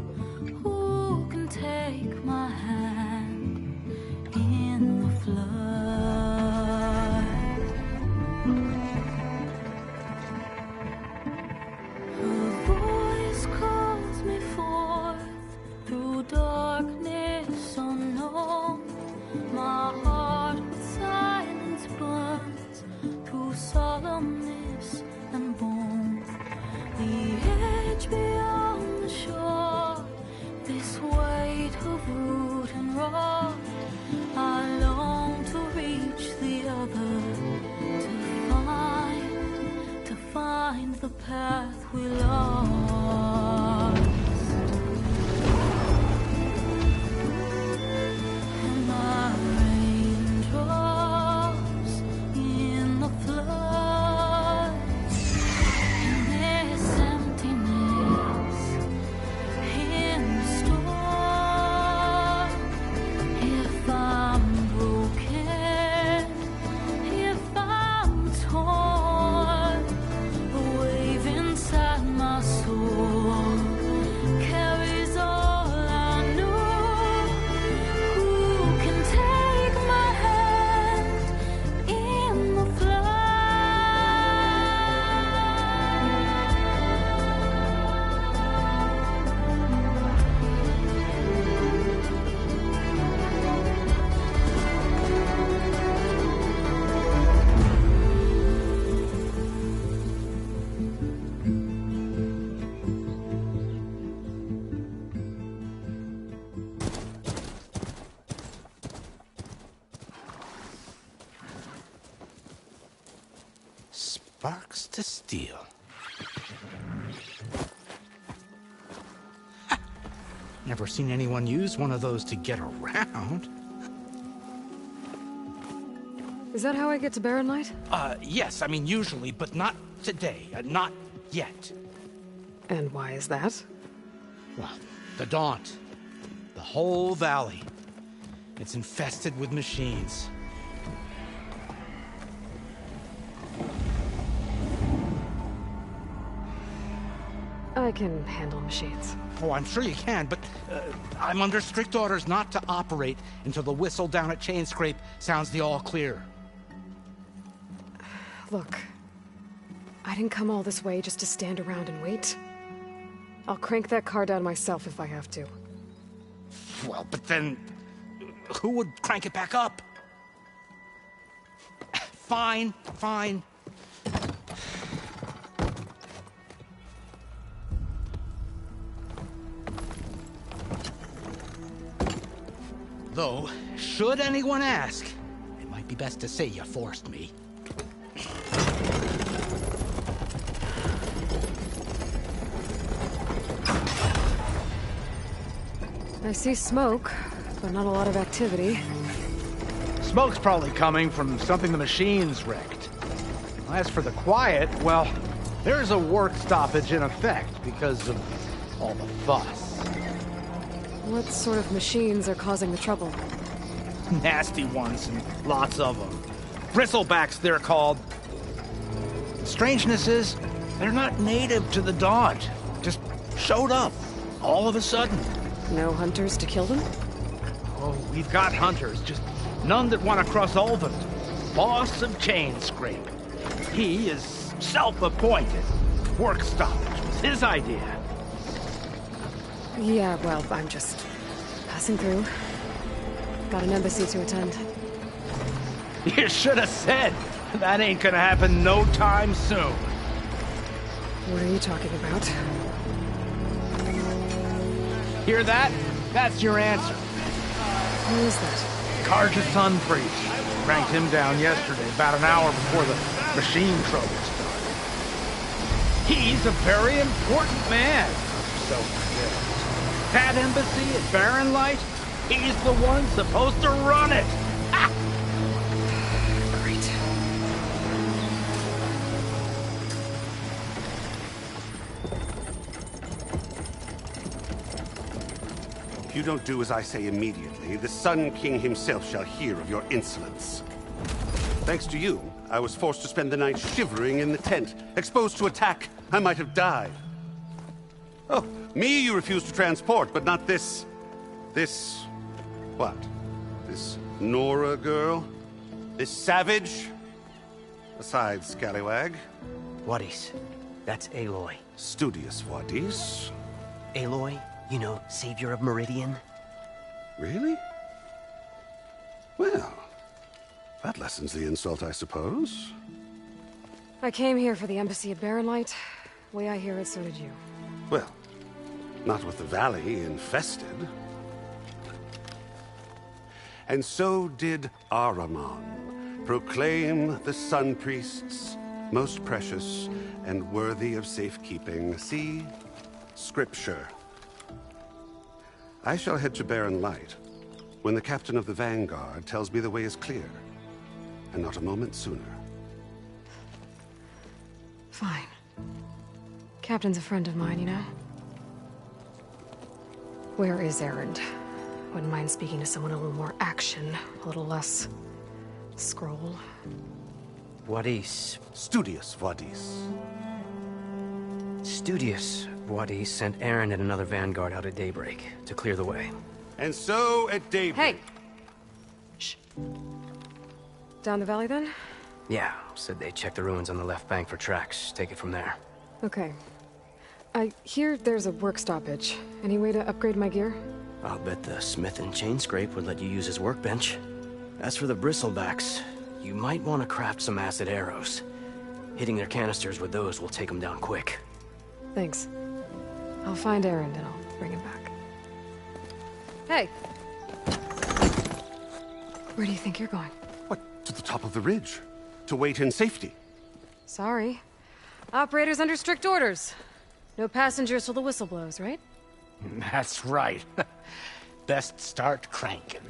Who can take my hand in the flood? Her voice calls me forth through darkness unknown. My heart with silence burns through solemnness and bone. The edge beyond the shore, this weight of root and rock. I long to reach the other, to find the path we lost. And my raindrops in the flood, in this emptiness, in the storm. If I'm broken, if I'm torn, the wave inside my soul carries all I know. Who can take my hand in the Sparks to steel. Never seen anyone use one of those to get around. Is that how I get to Barren Light? Yes, I mean usually, but not today. Not yet. And why is that? Well, the Daunt. The whole valley. It's infested with machines. I can handle machines. Oh, I'm sure you can, but I'm under strict orders not to operate until the whistle down at Chainscrape sounds the all clear. Look, I didn't come all this way just to stand around and wait. I'll crank that car down myself if I have to. Well, but then who would crank it back up? Fine, fine. Though, should anyone ask, it might be best to say you forced me. I see smoke, but not a lot of activity. Smoke's probably coming from something the machines wrecked. As for the quiet, well, there's a work stoppage in effect because of all the fuss. What sort of machines are causing the trouble? Nasty ones, and lots of them. Bristlebacks, they're called. The strangeness is, they're not native to the Daunt. Just showed up, all of a sudden. No hunters to kill them? Oh, we've got hunters, just none that want to cross over. Boss of Chainscrape. He is Self-appointed. Work stoppage was his idea. Yeah, well, I'm just passing through. Got an embassy to attend. You should have said. That ain't gonna happen no time soon. What are you talking about? Hear that? That's your answer. Who is that? Karja's son priest. Cranked him down yesterday, about an hour before the machine trouble started. He's a very important man. So that embassy at Barren Light, he's the one supposed to run it. Great. If you don't do as I say immediately, the Sun King himself shall hear of your insolence. Thanks to you, I was forced to spend the night shivering in the tent. Exposed to attack, I might have died. Oh, me you refuse to transport, but not this... what? This Nora girl? This savage? Besides, scallywag. Wadis. That's Aloy. Studious Wadis. Aloy, you know, savior of Meridian. Really? Well, that lessens the insult, I suppose. I came here for the embassy at Barren Light. Way I hear it, so did you. Well, not with the valley infested. And so did Ahriman, proclaim the Sun Priests most precious and worthy of safekeeping. See? Scripture. I shall head to Barren Light when the captain of the Vanguard tells me the way is clear, and not a moment sooner. Fine. Captain's a friend of mine, you know? Where is Erend? Wouldn't mind speaking to someone a little more action, a little less... scroll. Wadis. Studious Wadis. Studious Wadis sent Erend and another Vanguard out at daybreak to clear the way. And so at daybreak... Hey! Shh. Down the valley, then? Yeah, said they checked the ruins on the left bank for tracks. Take it from there. Okay. I hear there's a work stoppage. Any way to upgrade my gear? I'll bet the Smith and Chainscrape would let you use his workbench. As for the Bristlebacks, you might want to craft some acid arrows. Hitting their canisters with those will take them down quick. Thanks. I'll find Erend and I'll bring him back. Hey! Where do you think you're going? What? To the top of the ridge. To wait in safety. Sorry. Operator's under strict orders. No passengers till the whistle blows, right? That's right. Best start cranking.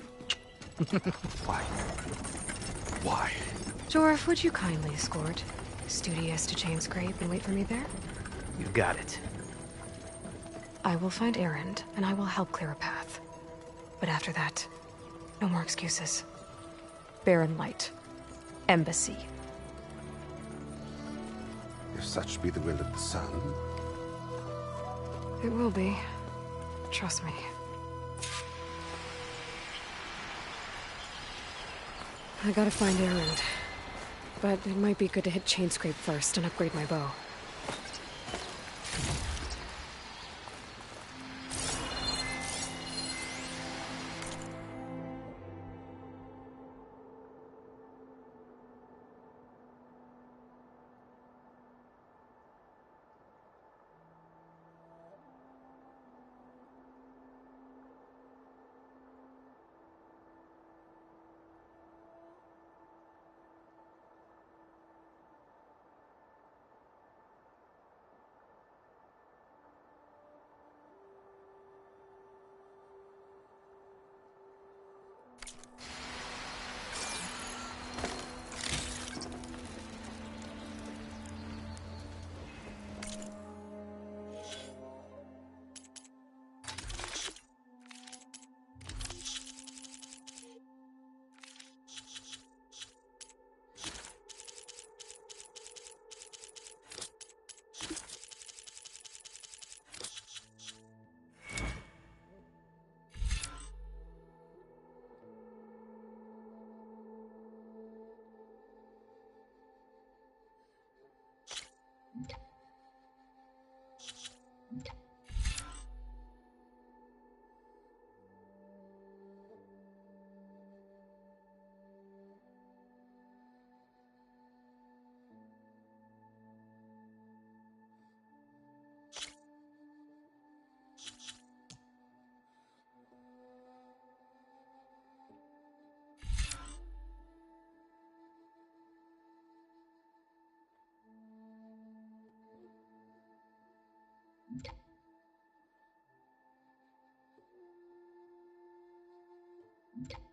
Why? Why? Jorf, would you kindly escort Studious to Chainscrape and wait for me there? You got it. I will find Erend, and I will help clear a path. But after that, no more excuses. Barren Light. Embassy. If such be the will of the sun. It will be. Trust me. I gotta find Erend. But it might be good to hit Chainscrape first and upgrade my bow. you